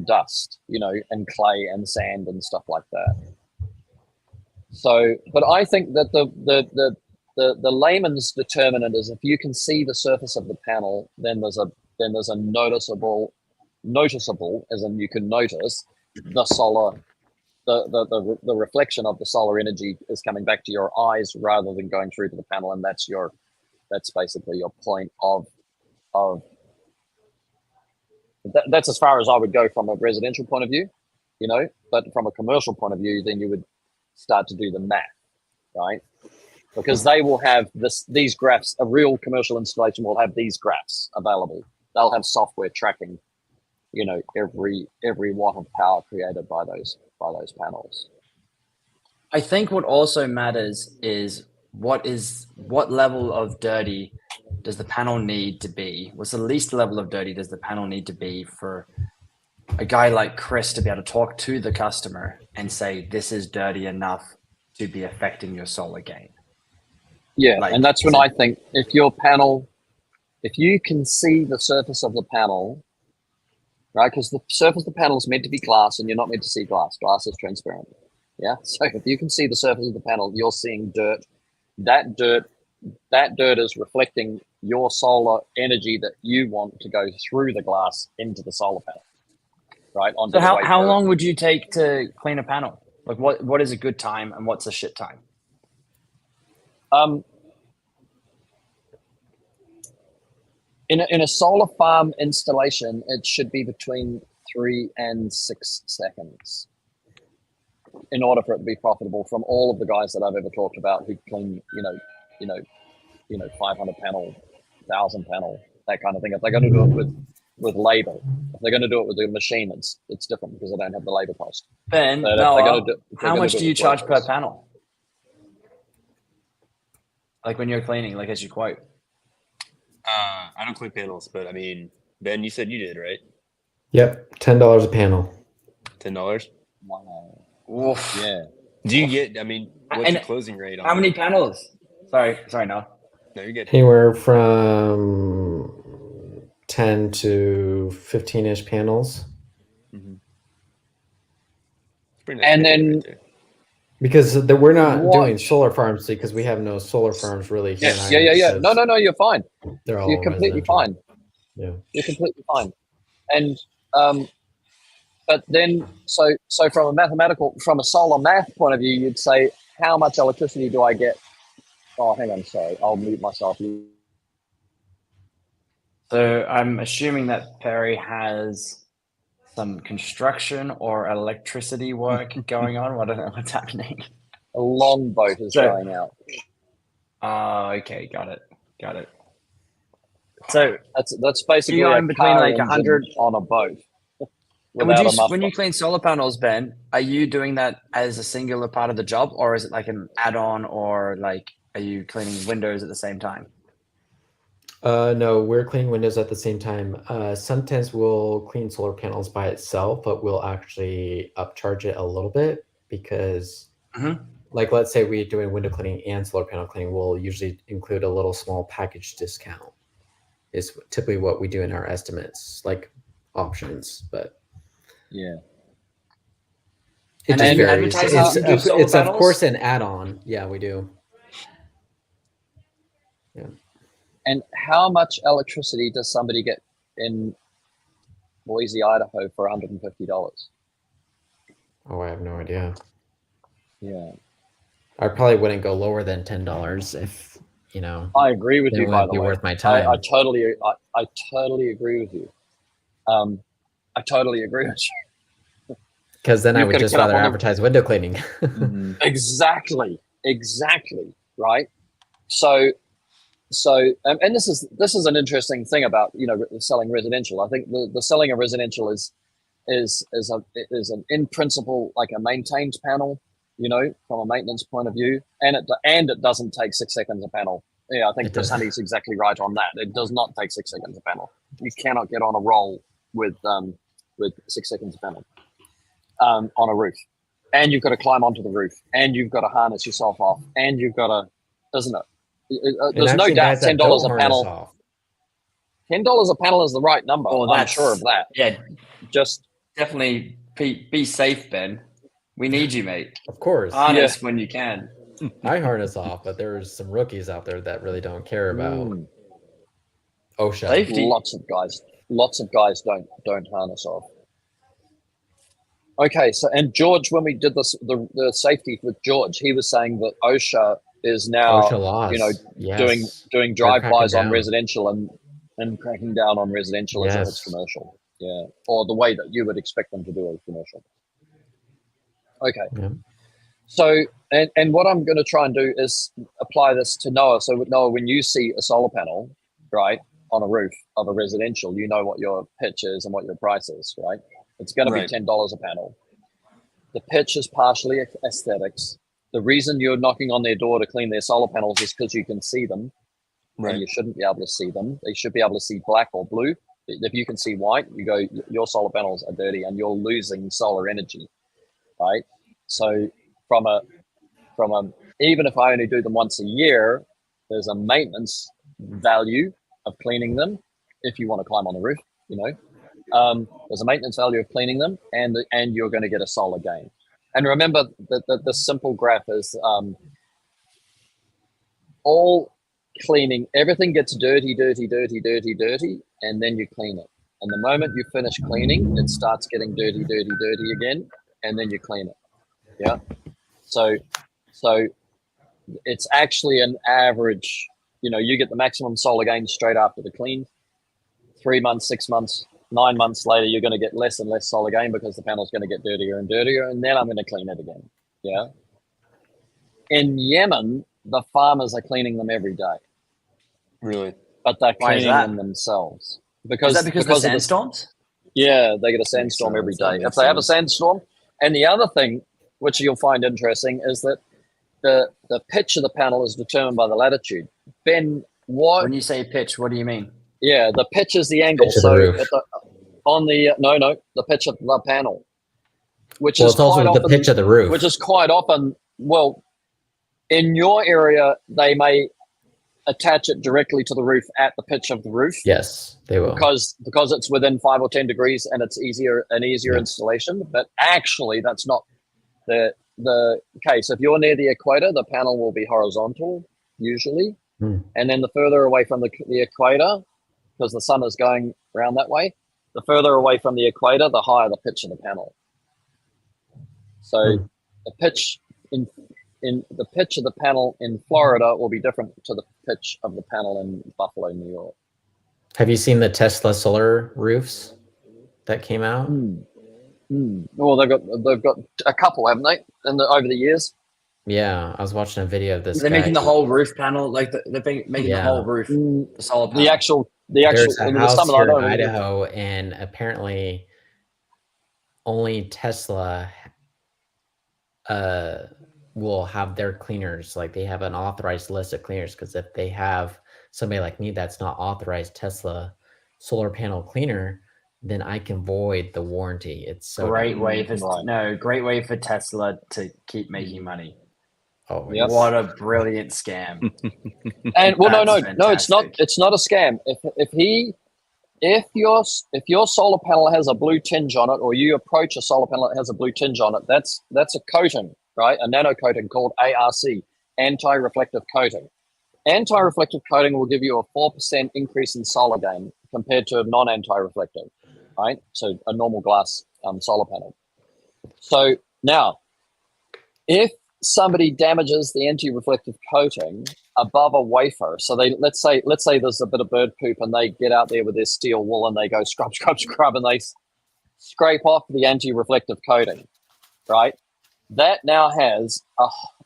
dust, you know, and clay and sand and stuff like that. So, but I think that the layman's determinant is if you can see the surface of the panel, then there's a noticeable, as in you can notice the solar, the reflection of the solar energy is coming back to your eyes rather than going through to the panel, and that's basically your point of that's as far as I would go from a residential point of view, you know. But from a commercial point of view, then you would start to do the math, right? Because they will have these graphs. A real commercial installation will have these graphs available. They'll have software tracking, you know, every watt of power created by those panels. I think what also matters is what level of dirty does the panel need to be? What's the least level of dirty does the panel need to be for a guy like Chris to be able to talk to the customer and say, this is dirty enough to be affecting your solar gain? Yeah, and that's when I think if you can see the surface of the panel, right? Because the surface of the panel is meant to be glass and you're not meant to see glass. Glass is transparent. Yeah. So if you can see the surface of the panel, you're seeing dirt. That dirt is reflecting your solar energy that you want to go through the glass into the solar panel. Right. So how long would you take to clean a panel? Like what is a good time and what's a shit time? In a solar farm installation, it should be between 3 and 6 seconds in order for it to be profitable. From all of the guys that I've ever talked about who clean, you know, 500 panel, 1,000 panel, that kind of thing. If they're going to do it with labor, if they're going to do it with a machine, it's different because they don't have the labor cost. Ben, how much do you charge per panel? Like when you're cleaning, like as you quote. I don't clean panels, but I mean, Ben, you said you did, right? Yep, $10 a panel. $10. Wow. Oof. Yeah. Do you get? I mean, what's your closing rate on? How many panels? Sorry, no. No, you're good. Anywhere from 10 to 15-ish panels. Mm-hmm. And then. Right, because we're not doing solar farms because we have no solar farms really here. Yeah. No, you're fine. You're completely fine. Yeah, you're completely fine. And but then so from a solar math point of view, you'd say, how much electricity do I get? Oh, hang on, sorry, I'll mute myself. So I'm assuming that Perry has some construction or electricity work going on. I don't know what's happening. A longboat is going out. Okay, got it. So that's basically in between like 100 on a boat. without enough. When you clean solar panels, Ben, are you doing that as a singular part of the job, or is it like an add-on, or like are you cleaning windows at the same time? No, we're cleaning windows at the same time. Sometimes we'll clean solar panels by itself, but we'll actually upcharge it a little bit because, like, let's say we're doing window cleaning and solar panel cleaning, we'll usually include a little small package discount. Is typically what we do in our estimates, like options, but Yeah. it And just then you varies. advertise how you do solar It's of panels? course an add-on. Yeah, we do. And how much electricity does somebody get in Boise, Idaho for $150? Oh, I have no idea. Yeah. I probably wouldn't go lower than $10 if, you know, I agree with it you, by wouldn't the be way. worth my time. I totally agree with you. I totally agree with you. Because then I You've would gotta just get up rather on the- advertise window cleaning. Exactly, right? So, and this is an interesting thing about selling residential. I think the selling of residential is an in principle like a maintained panel, from a maintenance point of view, and it doesn't take 6 seconds a panel. Yeah, I think It doesn't. Honey's exactly right on that. It does not take 6 seconds a panel. You cannot get on a roll with 6 seconds a panel on a roof, and you've got to climb onto the roof, and you've got to harness yourself off, and you've got to, doesn't it? There's And no I've seen doubt guys that $10 don't a harness panel. off. $10 a panel is the right number. Oh, I'm that's sure of that. Yeah, Just definitely be safe, Ben. We need you, mate. Of course. Harness when you can. I harness off, but there's some rookies out there that really don't care about OSHA. Safety. lots of guys don't harness off. Okay, so and George, when we did this, the safety with George, he was saying that OSHA is now OSHA laws. Yes. doing They're drive-bys cracking on down. residential and cracking down on residential as if it's Yes. commercial. Yeah, or the way that you would expect them to do a commercial. Okay. Yeah. So, and what I'm going to try and do is apply this to Noah. So, Noah, when you see a solar panel, right, on a roof of a residential, you know what your pitch is and what your price is, right? It's going to Right. be $10 a panel. The pitch is partially aesthetics. The reason you're knocking on their door to clean their solar panels is because you can see them, and you shouldn't be able to see them. They should be able to see black or blue. If you can see white, you go, your solar panels are dirty and you're losing solar energy, right? So from a even if I only do them once a year, there's a maintenance value of cleaning them. If you want to climb on the roof, there's a maintenance value of cleaning them, and you're going to get a solar gain. And remember that the simple graph is all cleaning. Everything gets dirty, and then you clean it. And the moment you finish cleaning, it starts getting dirty again, and then you clean it. Yeah. So it's actually an average. You get the maximum solar gain straight after the clean. 3 months, 6 months, 9 months later, you're going to get less and less solar gain because the panel's going to get dirtier and dirtier, and then I'm going to clean it again. Yeah. In Yemen, the farmers are cleaning them every day, Really? but they're Why is cleaning that? them themselves Is that because of the of the sandstorms? Yeah, they get a sandstorm sense, every that day. makes If they have a sense. sandstorm, and the other thing, which you'll find interesting, is that the pitch of the panel is determined by the latitude. Ben, what? When you say pitch, what do you mean? Yeah, the pitch is the angle. Pitch of the So roof. the pitch of the panel, which Well, is it's also quite the often, pitch of the roof. which is quite often. Well, in your area, they may attach it directly to the roof at the pitch of the roof. Yes, they will. because it's within 5 or 10 degrees and it's easier Yeah. installation. But actually, that's not the case. If you're near the equator, the panel will be horizontal usually, and then the further away from the equator, because the sun is going around that way, the further away from the equator, the higher the pitch of the panel. So the pitch in the pitch of the panel in Florida will be different to the pitch of the panel in Buffalo, New York. Have you seen the Tesla solar roofs that came out? Well, they've got a couple, haven't they? Over the years. Yeah, I was watching a video of this. They're guy. making the whole roof panel, like they're making the Yeah. whole roof, the solar panel. The actual. There's a and house some of here them in I don't- Idaho, and apparently only Tesla will have their cleaners. Like they have an authorized list of cleaners, because if they have somebody like me that's not authorized Tesla solar panel cleaner, then I can void the warranty. It's so Great way for Right. great way for Tesla to keep making money. Oh, Yep. What a brilliant scam! And well, no, That's it's not. fantastic. It's not a scam. If your solar panel has a blue tinge on it, or you approach a solar panel that has a blue tinge on it, that's a coating, right? A nano coating called ARC, anti-reflective coating. Anti-reflective coating will give you a 4% increase in solar gain compared to a non-anti-reflective, right? So a normal glass solar panel. So now, if somebody damages the anti-reflective coating above a wafer, so they let's say there's a bit of bird poop and they get out there with their steel wool and they go scrub and they scrape off the anti-reflective coating, right? That now has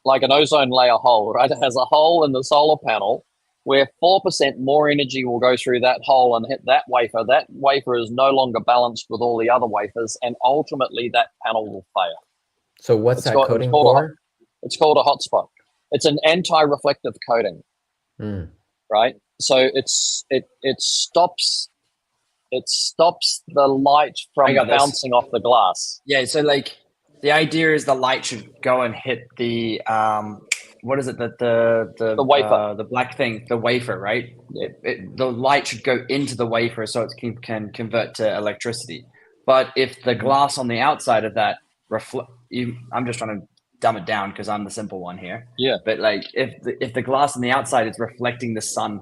like an ozone layer hole, right? It has a hole in the solar panel where 4% more energy will go through that hole and hit that wafer. That wafer is no longer balanced with all the other wafers, and ultimately that panel will fail. so what's It's that got- it's coating called a- for? It's called a hotspot. It's an anti-reflective coating, Hmm. right? So it stops the light from I got this. bouncing off the glass. Yeah, so like the idea is the light should go and hit the what is it, the wafer. the black thing, the wafer, right? The light should go into the wafer so it can convert to electricity. But if the glass on the outside of that I'm just trying to dumb it down because I'm the simple one here. Yeah. But like if the glass on the outside is reflecting the sun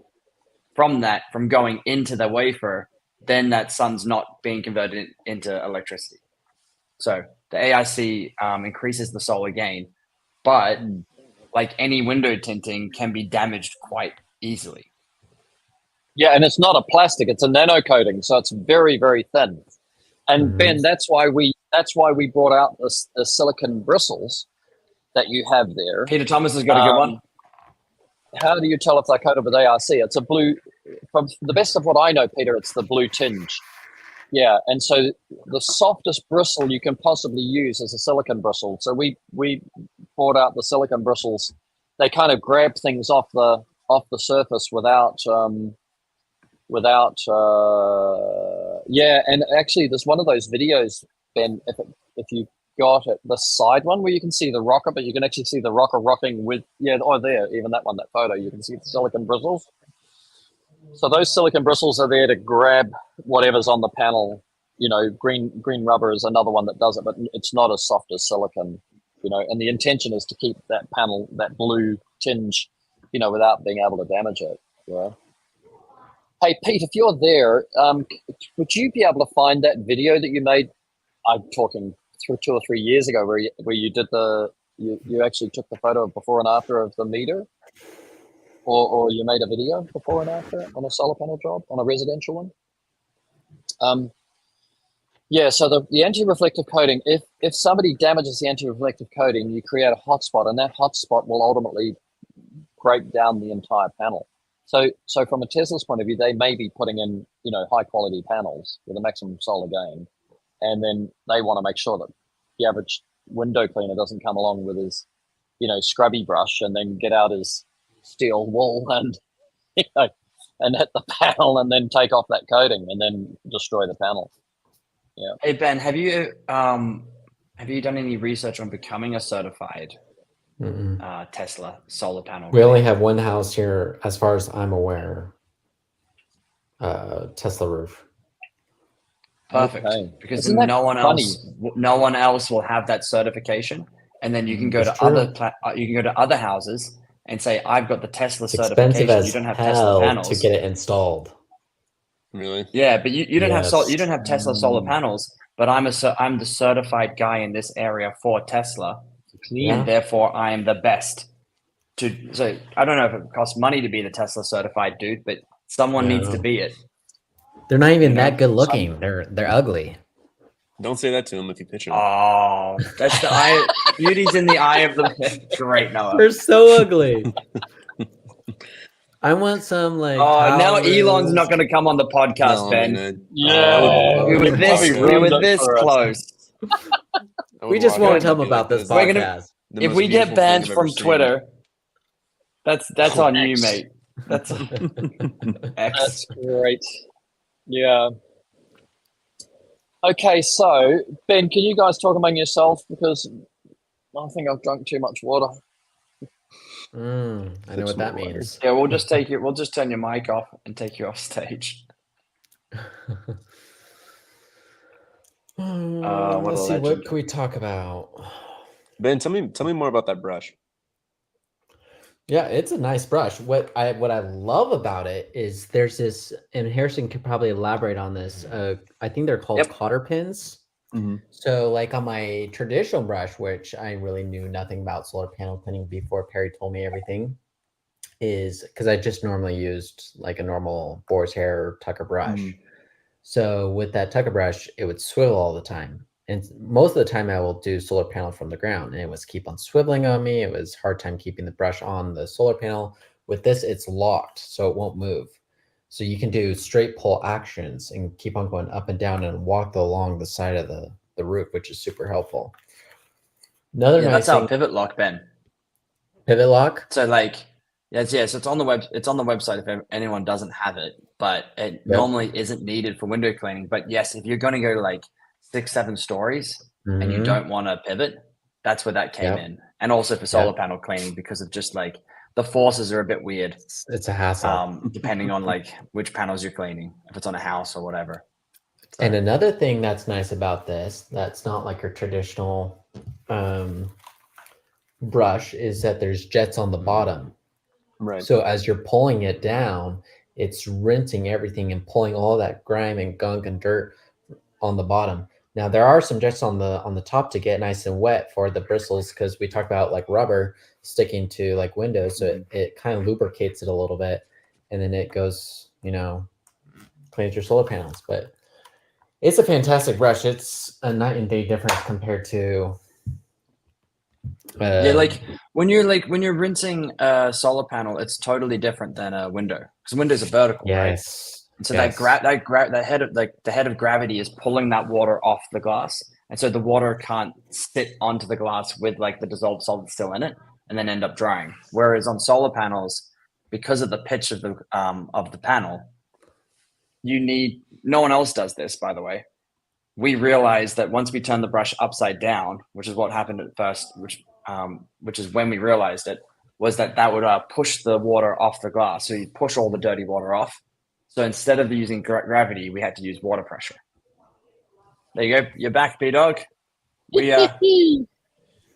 from going into the wafer, then that sun's not being converted into electricity. So the AIC increases the solar gain, but like any window tinting can be damaged quite easily. Yeah, and it's not a plastic; it's a nano coating, so it's very, very thin. And Mhm. Ben, that's why we brought out the silicon bristles that you have there. Peter Thomas has got a good one. How do you tell if they're coated with ARC? It's a blue. From the best of what I know, Peter, it's the blue tinge. Yeah, and so the softest bristle you can possibly use is a silicon bristle. So we brought out the silicon bristles. They kind of grab things off the surface without. Yeah, and actually, there's one of those videos, Ben. If you got it, the side one where you can see the rocker, but you can actually see the rocker rocking with there, even that one, that photo, you can see the silicon bristles. So those silicon bristles are there to grab whatever's on the panel. Green rubber is another one that does it, but it's not as soft as silicon. And the intention is to keep that panel, that blue tinge, without being able to damage it. Yeah. Hey Pete, if you're there, would you be able to find that video that you made? I'm talking 2 or 3 years ago, where you did you actually took the photo of before and after of the meter, or you made a video before and after on a solar panel job, on a residential one. Yeah. So the anti-reflective coating, if somebody damages the anti-reflective coating, you create a hotspot, and that hotspot will ultimately break down the entire panel. So from a Tesla's point of view, they may be putting in, high quality panels with a maximum solar gain. And then they want to make sure that the average window cleaner doesn't come along with his, scrubby brush and then get out his steel wool and, and hit the panel and then take off that coating and then destroy the panel. Yeah. Hey Ben, have you done any research on becoming a certified Mm-mm. Tesla solar panel? We only have one house here, as far as I'm aware. Tesla roof. Perfect, Okay. because Isn't that no one funny? else will have that certification, and then you can go That's to true. other houses and say, "I've got the Tesla It's certification." expensive as You don't have Tesla hell panels to get it installed. Really? Yeah, but you don't Yes. have you don't have Tesla solar panels. But I'm the certified guy in this area for Tesla, Yeah. and therefore I am the best. So I don't know if it costs money to be the Tesla certified dude, but someone needs to No. be it. They're not even You know, that good looking. They're ugly. Don't say that to him if you pitch him. Oh, that's the eye. Beauty's in the eye of the great Noah. They're so ugly. I want some like. Oh, now towers. Elon's not going to come on the podcast, No, Ben. man. Yeah. We were Probably this ruined it this for us. close. I We would just walk out won't and tell them be like, about this "That's We're gonna- podcast. the If most we get beautiful banned thing I've from ever seen." Twitter, that's on you, X. mate. That's X. That's great. Yeah. Okay, so Ben, can you guys talk among yourself because I think I've drunk too much water. I know what that means. Yeah, we'll just take you. We'll just turn your mic off and take you off stage. What Let's a see. What legend. can we talk about? Ben, tell me more about that brush. Yeah, it's a nice brush. What I love about it is there's this, and Harrison could probably elaborate on this. I think they're called Yep. cotter pins. So like on my traditional brush, which I really knew nothing about solar panel cleaning before Perry told me everything, is because I just normally used like a normal boar's hair or Tucker brush. So with that Tucker brush, it would swivel all the time. And most of the time I will do solar panel from the ground and it was keep on swiveling on me. It was hard time keeping the brush on the solar panel. With this, it's locked, so it won't move. So you can do straight pull actions and keep on going up and down and walk along the side of the roof, which is super helpful. Another Yeah, nice that's our thing, pivot lock, Ben. pivot lock. So like, yes, so it's on the web. It's on the website if anyone doesn't have it, but it normally isn't needed for window cleaning. But yes, if you're going to go to like 6-7 stories and you Mhm. don't want to pivot, that's where that came Yep. in. And also for solar panel cleaning because of just like the forces are a bit weird. It's a hassle. Depending on like which panels you're cleaning, if it's on a house or whatever. And another thing that's nice about this, that's not like your traditional brush, is that there's jets on the bottom. Right. So as you're pulling it down, it's rinsing everything and pulling all that grime and gunk and dirt on the bottom. Now there are some jets on the top to get nice and wet for the bristles, because we talked about like rubber sticking to like windows, so it kind of lubricates it a little bit, and then it goes, cleans your solar panels. But it's a fantastic brush. It's a night and day difference compared to Yeah, like when you're rinsing a solar panel, it's totally different than a window because windows are vertical, right? yes. And so yes. that head of gravity is pulling that water off the glass, and so the water can't sit onto the glass with like the dissolved solid still in it, and then end up drying. Whereas on solar panels, because of the pitch of the panel, you need. No one else does this, by the way. We realized that once we turn the brush upside down, which is what happened at first, which is when we realized it, was that would push the water off the glass. So you push all the dirty water off. So instead of using gravity, we had to use water pressure. There you go. You're back, B-Dog.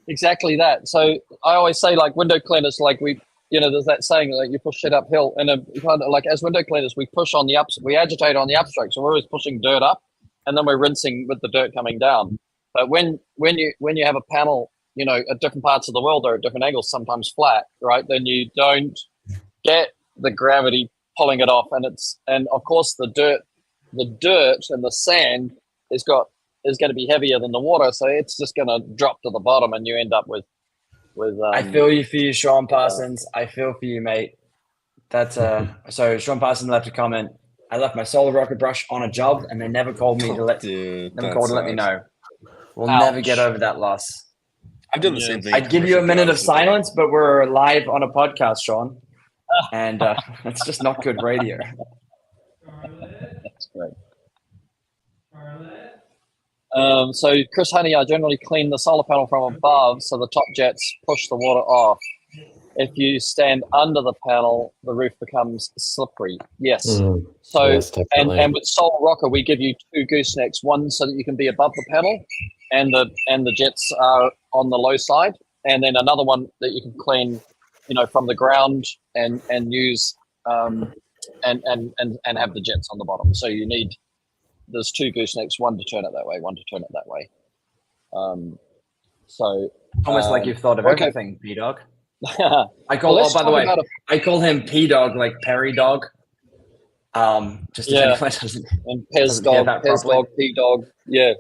Exactly that. So I always say, like window cleaners, like there's that saying, like you push shit uphill, and kind of like as window cleaners, we push on the ups, we agitate on the upstroke, so we're always pushing dirt up, and then we're rinsing with the dirt coming down. But when you have a panel, at different parts of the world or at different angles, sometimes flat, right? Then you don't get the gravity pulling it off, and of course the dirt and the sand is going to be heavier than the water, so it's just going to drop to the bottom, and you end up with. I feel you for you, Sean Parsons. I feel for you, mate. That's so Sean Parsons left a comment. I left my solar rocket brush on a job, and they never called me to let me know. We'll never get over that loss. I've done the same thing. I'd give you a minute of silence, but we're live on a podcast, Sean, and it's just not good radio. That's great. So Chris Honey, I generally clean the solar panel from above, so the top jets push the water off. If you stand under the panel, the roof becomes slippery. Yes. So yes, and with Solar Rocker, we give you 2 goosenecks, one so that you can be above the panel, and the jets are on the low side, and then another one that you can clean, from the ground and use and have the jets on the bottom. So there's 2 goosenecks, one to turn it that way, one to turn it that way. Almost like you've thought of everything, B-Dog. I call him P-Dog, like Perry Dog. Just if anyone doesn't, and Pez Dog, P-Dog, yeah.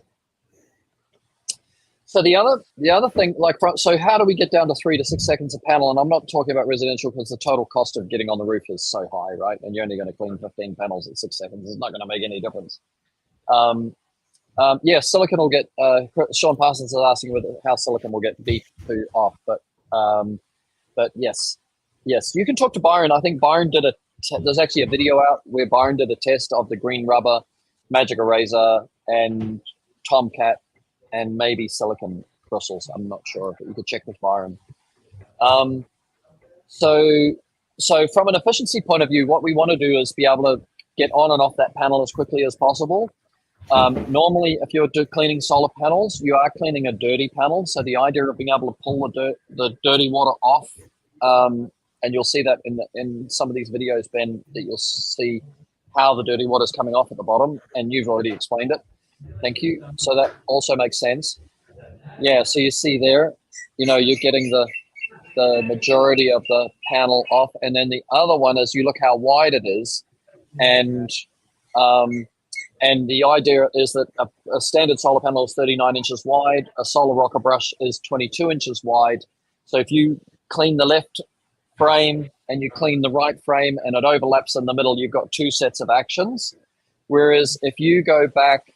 So the other thing, so how do we get down to 3 to 6 seconds a panel? And I'm not talking about residential because the total cost of getting on the roof is so high, right? And you're only going to clean 15 panels at 6 seconds. It's not going to make any difference. Yeah, silicon will get. Sean Parsons is asking with how silicon will get beat to off, but yes, you can talk to Byron. I think Byron did there's actually a video out where Byron did a test of the green rubber, Magic Eraser, and Tomcat, and maybe silicon bristles. I'm not sure, but you could check with Byron. So from an efficiency point of view, what we want to do is be able to get on and off that panel as quickly as possible. Normally, if you're cleaning solar panels, you are cleaning a dirty panel. So the idea of being able to pull the dirty water off, and you'll see that in some of these videos, Ben, that you'll see how the dirty water is coming off at the bottom, and you've already explained it. Thank you. So that also makes sense. Yeah, so you see there, you're getting the majority of the panel off, and then the other one is you look how wide it is, and the idea is that a standard solar panel is 39 inches wide. A solar rocker brush is 22 inches wide. So if you clean the left frame and you clean the right frame and it overlaps in the middle, you've got two sets of actions. Whereas if you go back,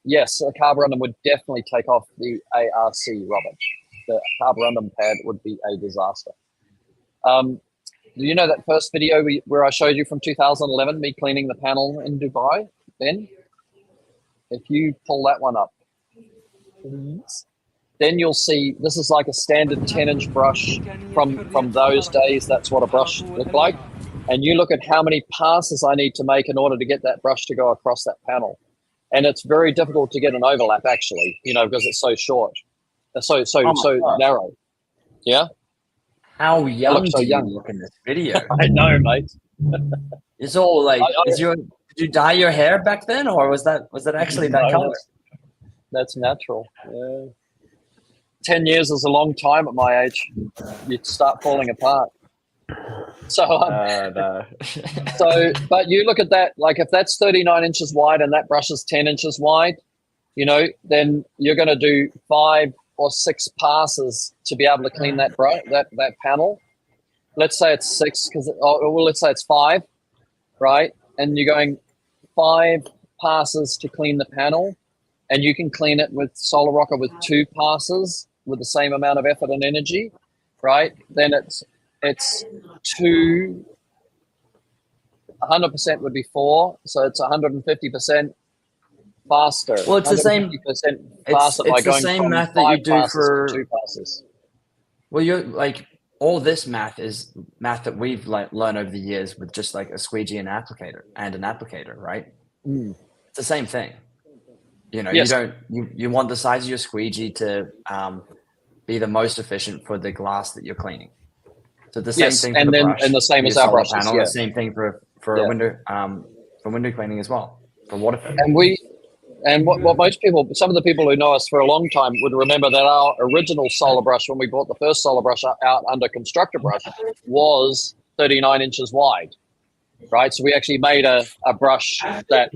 yes, a carborundum would definitely take off the ARC rubbish. The carborundum pad would be a disaster. Do you know that first video where I showed you from 2011, me cleaning the panel in Dubai, Ben? If you pull that one up, please, then you'll see this is like a standard 10-inch brush from those days. That's what a brush looked like. And you look at how many passes I need to make in order to get that brush to go across that panel. And it's very difficult to get an overlap, actually, because it's so short, so narrow. Yeah. How young so do you young. look in this video? I know, mate. It's all like, did you dye your hair back then, or was that actually that color? That's natural. Yeah. 10 years is a long time at my age. You start falling apart. So, but you look at that, like if that's 39 inches wide and that brush is 10 inches wide, then you're going to do 5 or 6 passes to be able to clean that that panel. Let's say it's 6, let's say it's 5, right? And you're going 5 passes to clean the panel, and you can clean it with Solar Rocker with 2 passes with the same amount of effort and energy, right? Then it's 2. 100% would be 4, so it's 150% faster. Well, it's the same. Faster by it's the going same from math that you 5 do passes for to 2 passes. Well, you're like all this math is math that we've learned over the years with just like a squeegee and an applicator, right? Mm. It's the same thing. Yes. You want the size of your squeegee to be the most efficient for the glass that you're cleaning. So the same thing for the brush, and the same as our solar brushes, panel, yeah. the same thing for a window for window cleaning as well, for water. And what most people, some of the people who know us for a long time would remember that our original solar brush, when we brought the first solar brush out under Constructor Brush, was 39 inches wide, right? So we actually made a brush that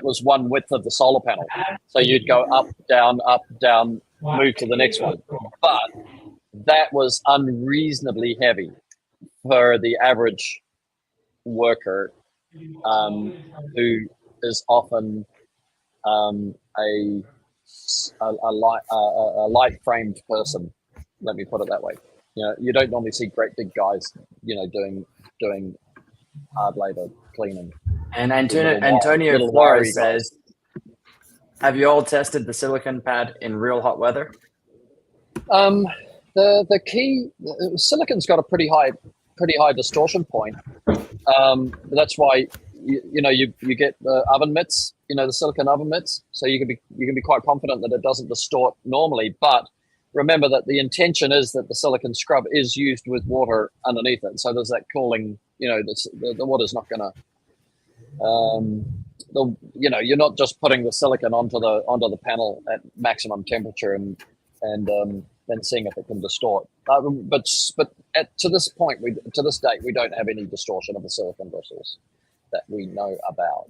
was one width of the solar panel. So you'd go up, down, move to the next one. But that was unreasonably heavy for the average worker who is often a light framed person. Let me put it that way. You don't normally see great big guys, doing hard labor cleaning. And Antonio Flores says, "Have you all tested the silicon pad in real hot weather?" The key, silicon's got a pretty high distortion point. That's why you get the oven mitts, the silicon oven mitts. So you can be quite confident that it doesn't distort normally. But remember that the intention is that the silicon scrub is used with water underneath it. So there's that cooling. The water's not going to. You're not just putting the silicon onto the panel at maximum temperature and then seeing if it can distort. But to this date, we don't have any distortion of the silicon bristles that we know about.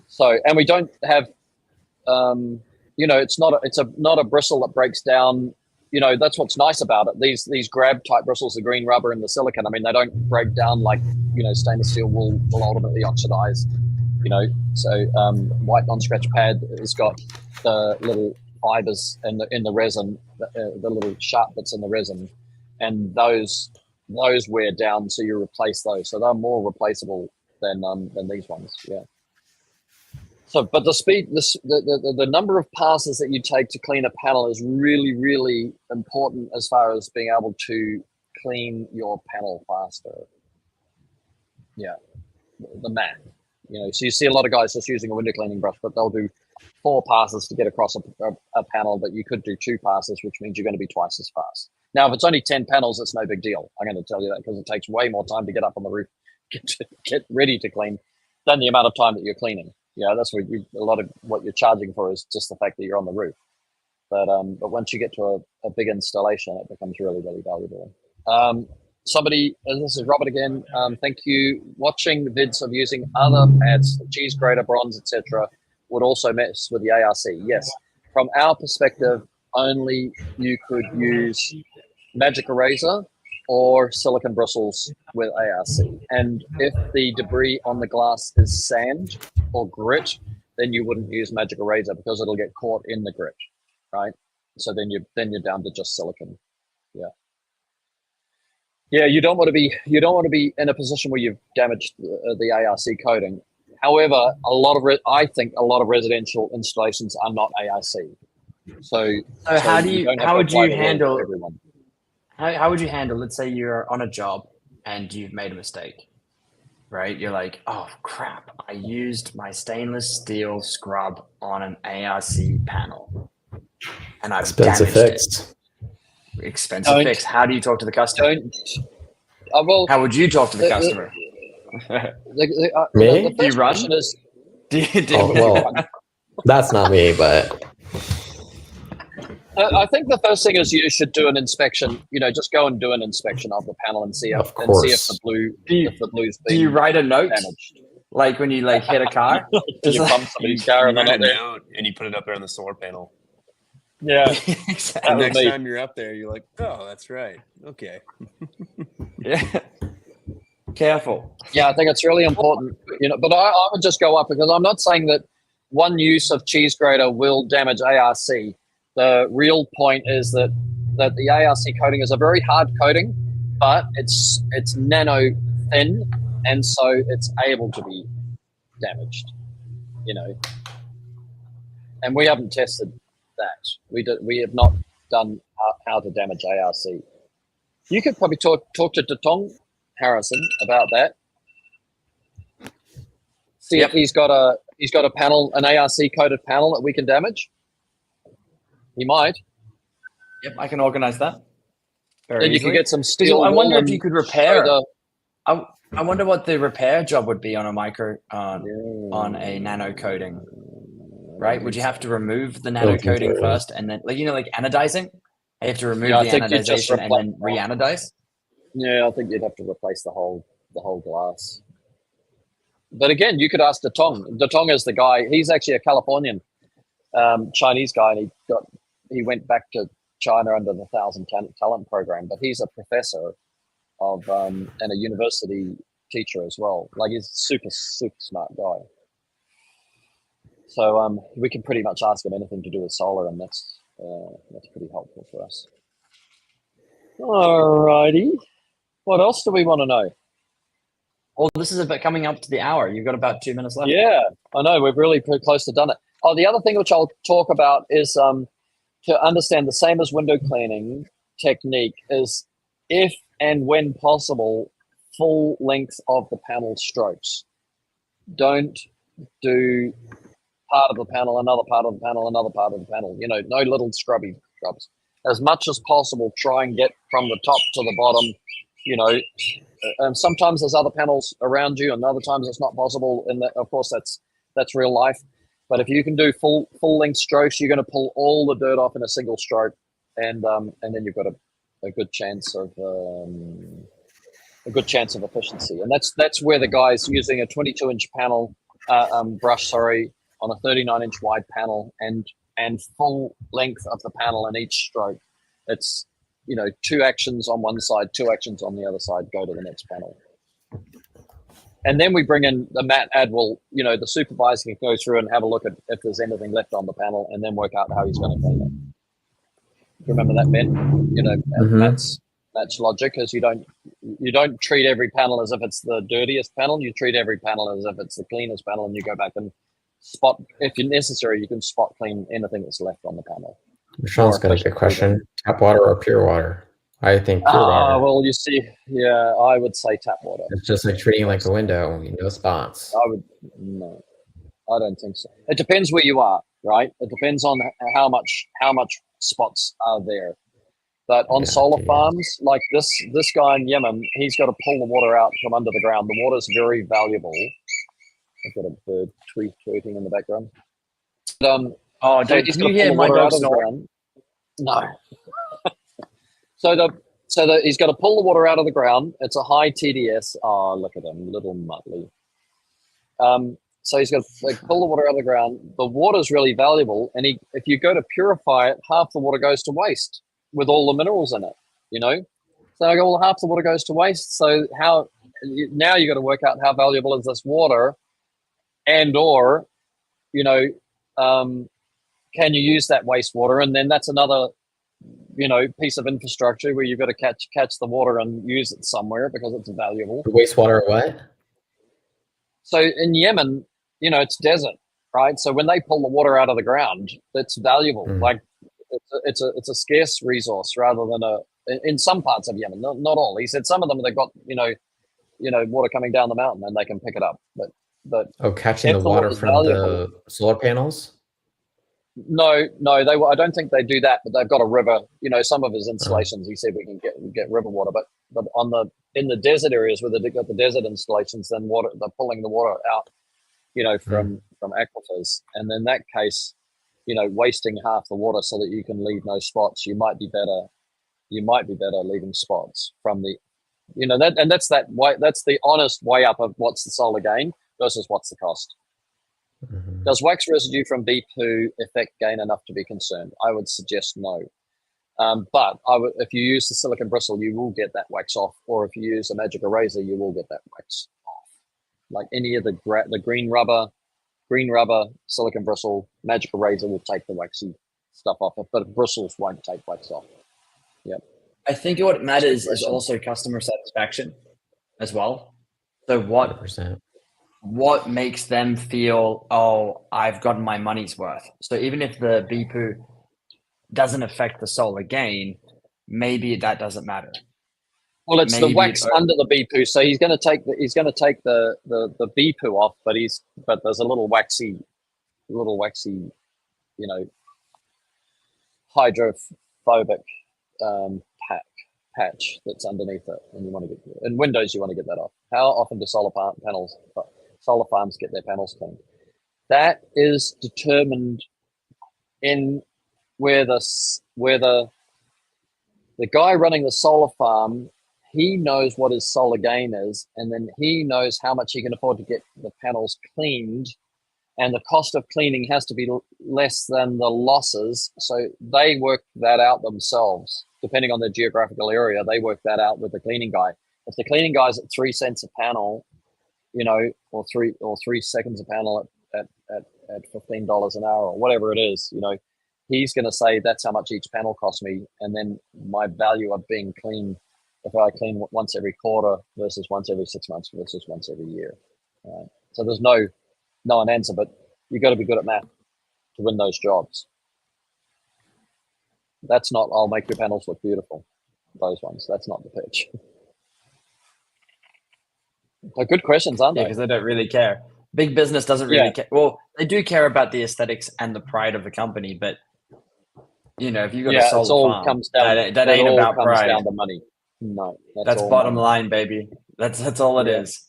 So, and we don't have, it's not a bristle that breaks down. That's what's nice about it. These grab type bristles, the green rubber and the silicon, I mean, they don't break down like, stainless steel will ultimately oxidize You know, so white non-scratch pad has got the little fibers in the resin, the little sharp bits in the resin, and those wear down, so you replace those. So they're more replaceable than these ones. Yeah. So, but the speed, the number of passes that you take to clean a panel is really, really important as far as being able to clean your panel faster. Yeah, the math. You know, so you see a lot of guys just using a window cleaning brush, but they'll do 4 passes to get across a panel, but you could do 2 passes, which means you're going to be twice as fast. Now, if it's only 10 panels, it's no big deal. I'm going to tell you that because it takes way more time to get up on the roof, get ready to clean, than the amount of time that you're cleaning. Yeah, that's what a lot of what you're charging for is just the fact that you're on the roof. But once you get to a big installation, it becomes really, really valuable. Somebody, and this is Robert again. Thank you. Watching vids of using other pads, cheese grater, bronze, etc., would also mess with the ARC. Yes, from our perspective, only you could use Magic Eraser or silicone bristles with ARC. And if the debris on the glass is sand or grit, then you wouldn't use Magic Eraser because it'll get caught in the grit, right? So then you're down to just silicone. Yeah. Yeah, you don't want to be in a position where you've damaged the ARC coating. However, I think a lot of residential installations are not ARC. So how would you handle? Everyone. How would you handle? Let's say you're on a job and you've made a mistake, right? You're like, oh crap! I used my stainless steel scrub on an ARC panel, and I've Expensive damaged fix. it. Expensive fix. How do you talk to the customer? How would you talk to the customer? Me? Do you run? Well, that's not me, but I think the first thing is you should do an inspection. You know, just go and do an inspection of the panel and see if the blue's been do you write a note damaged. Like when you hit a car? You bump somebody's car and You they're write not a there. note and you put it up there on the solar panel. Yeah, Exactly. And was next me. time you're up there, you're like, oh, that's right. Okay. Yeah. Careful. Yeah, I think it's really important. You know, but I would just go up because I'm not saying that one use of cheese grater will damage ARC. The real point is that the ARC coating is a very hard coating, but it's nano thin, and so it's able to be damaged. You know, and we haven't tested that. We have not done how to damage ARC. You could probably talk to Datong Harrison about that. See if he's got a panel, an ARC coated panel that we can damage. He might. Yep, I can organize that. Then you can get some steel. I wonder wool if you and could repair. show I wonder what the repair job would be on on a nano coating, right? Would you have to remove the nano coating first and then, like anodizing? You have to remove Yeah, I the think you just anodization and then re-anodize. Yeah, I think you'd have to replace the whole glass. But again, you could ask Datong. Datong is the guy. He's actually a Californian Chinese guy, and he went back to China under the 1,000 Talent program. But he's a professor of and a university teacher as well. Like, he's a super smart guy. So we can pretty much ask him anything to do with solar, and that's pretty helpful for us. Alrighty. What else do we want to know? Well, this is coming up to the hour. You've got about 2 minutes left. Yeah, I know. We're really pretty close to done it. Oh, the other thing which I'll talk about is to understand the same as window cleaning technique is if and when possible, full length of the panel strokes. Don't do part of the panel, another part of the panel, another part of the panel. You know, no little scrubby scrubs. As much as possible, try and get from the top to the bottom. You know, and sometimes there's other panels around you, and other times it's not possible. And of course, that's real life. But if you can do full length strokes, you're going to pull all the dirt off in a single stroke, and then you've got a good chance of efficiency. And that's where the guy's using a 22-inch panel brush, on a 39-inch wide panel, and full length of the panel in each stroke. It's 2 actions on one side, 2 actions on the other side. Go to the next panel. And then we bring in the Matt Adwell, you know, the supervisor can go through and have a look at if there's anything left on the panel and then work out how he's going to clean it. Remember that, Ben? You know, that's logic, is you don't treat every panel as if it's the dirtiest panel. You treat every panel as if it's the cleanest panel, and you go back and spot, if necessary, you can spot clean anything that's left on the panel. Sean's got a good question. Tap water or pure water? I think pure water. Well, you see, yeah, I would say tap water. It's just like treating like a window, no spots. No, I don't think so. It depends where you are, right? It depends on how much spots are there. But on solar farms, like this guy in Yemen, he's got to pull the water out from under the ground. The water is very valuable. I've got a bird tweeting in the background. Dude, so can you hear my dog snoring? No. So he's got to pull the water out of the ground. It's a high TDS. Oh, look at him, little Muttley. So he's got to pull the water out of the ground. The water is really valuable, and if you go to purify it, half the water goes to waste with all the minerals in it. You know, so half the water goes to waste. So now you got to work out how valuable is this water, or, you know, can you use that wastewater? And then that's another, you know, piece of infrastructure where you've got to catch the water and use it somewhere because it's valuable. The wastewater what? So in Yemen, you know, it's desert, right? So when they pull the water out of the ground, it's valuable. Like it's a scarce resource rather than in some parts of Yemen, not all. He said some of them they've got, you know, water coming down the mountain and they can pick it up. But catching the water from the solar panels? No, I don't think they do that, but they've got a river. You know, some of his installations, he said we can get river water, but in the desert areas where they've got the desert installations, then they're pulling the water out, you know, from aquifers, and in that case, you know, wasting half the water so that you can leave no spots. You might be better leaving spots from the, you know, that's the honest way up of what's the solar gain versus what's the cost. Does wax residue from B2 affect gain enough to be concerned? I would suggest no. But if you use the silicon bristle, you will get that wax off. Or if you use a magic eraser, you will get that wax off. Like any of the green rubber, silicon bristle, magic eraser will take the waxy stuff off it, but bristles won't take wax off. Yep. I think what matters is also customer satisfaction as well. So 100%. What makes them feel, oh, I've gotten my money's worth. So even if the BPU doesn't affect the solar gain, maybe that doesn't matter. Well, it's the wax under the BPU, so he's going to take the BPU off, but there's a little waxy, you know, hydrophobic patch that's underneath it, and you want to get in Windows. You want to get that off. How often do solar farms get their panels cleaned? That is determined in where the guy running the solar farm, he knows what his solar gain is, and then he knows how much he can afford to get the panels cleaned, and the cost of cleaning has to be less than the losses. So they work that out themselves, depending on the geographical area. They work that out with the cleaning guy. If the cleaning guy's at 3 cents a panel, you know, or 3 seconds a panel at $15 an hour or whatever it is, you know, he's going to say that's how much each panel costs me, and then my value of being clean, if I clean once every quarter versus once every 6 months versus once every year. So there's no an answer, but you got to be good at math to win those jobs. That's not, I'll make your panels look beautiful. Those ones, that's not the pitch. They're good questions, aren't they? Because they don't really care. Big business doesn't really care. Well, they do care about the aesthetics and the pride of the company, but you know, if you've got a solar farm, comes down, that ain't about pride. Down to money. No, that's bottom line, baby. That's all it is.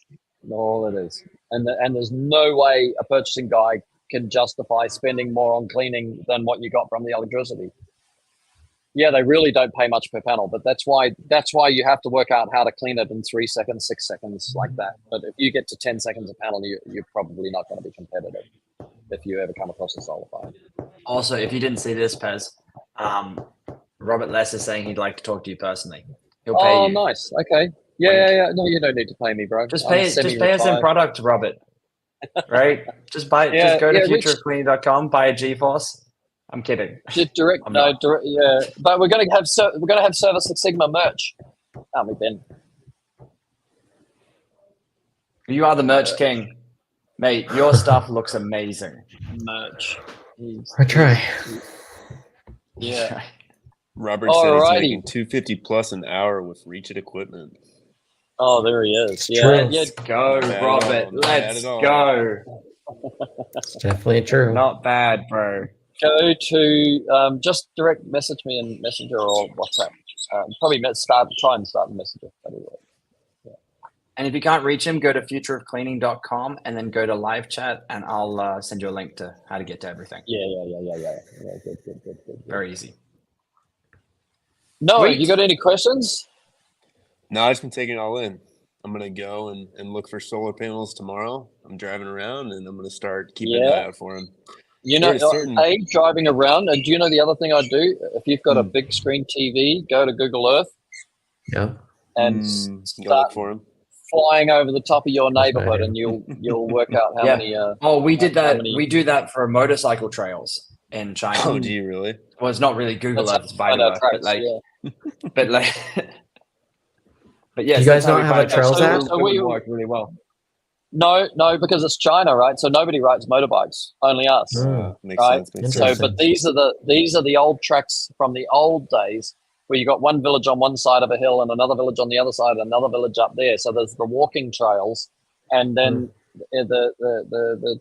All it is. And there's no way a purchasing guy can justify spending more on cleaning than what you got from the electricity. Yeah, they really don't pay much per panel, but that's why you have to work out how to clean it in 3 seconds, 6 seconds, like that. But if you get to 10 seconds a panel, you're probably not going to be competitive if you ever come across a solar farm. Also, if you didn't see this, Pez, Robert Less is saying he'd like to talk to you personally. He'll pay you. Nice. Okay. Yeah. No, you don't need to pay me, bro. Just I'm pay us in semi-retired. product, Robert. Right? Just buy. Yeah, just go to yeah, Rich- futureofcleaning.com, buy a GeForce. I'm kidding. Direct, I'm no, not. direct, yeah. But we're gonna have Service Six Sigma merch, aren't we, Ben? You are the merch king, mate. Your stuff looks amazing. Merch. I try. Yeah. Robert said he's Alrighty. making 250 plus an hour with Reach It equipment. Oh, there he is. Yeah, True. yeah. Let's go, Not bad at Robert. all, not bad Let's at all. go. It's definitely true. Not bad, bro. Go to just direct message me in Messenger or WhatsApp. Probably try and start the Messenger. That'll work. And if you can't reach him, go to futureofcleaning.com and then go to live chat, and I'll send you a link to how to get to everything. Yeah. Good. Very easy. No, Sweet. you got any questions? No, I've just been taking it all in. I'm gonna go and look for solar panels tomorrow. I'm driving around and I'm gonna start keeping an Yeah. eye out for them. You know, There's a certain- driving around. And do you know the other thing I do? If you've got a Hmm. big screen TV, go to Google Earth Yeah. and Go look start for them. flying over the top of your That's neighborhood, right. and you'll work out how Yeah. many. Oh, we did How that. many- We do that for motorcycle trails in China. Oh, do you really? Well, it's not really Google That's Earth, it's how to find Baidu out Earth, tracks, yeah. but like, but yeah. You so guys that's how not we have a find out. Trails So app? it So would we- work really well. No, because it's China, right? So nobody rides motorbikes, only us. Oh, Makes Right. sense. Makes So, sense. but these are the old tracks from the old days where you got one village on one side of a hill and another village on the other side, and another village up there. So there's the walking trails, and then the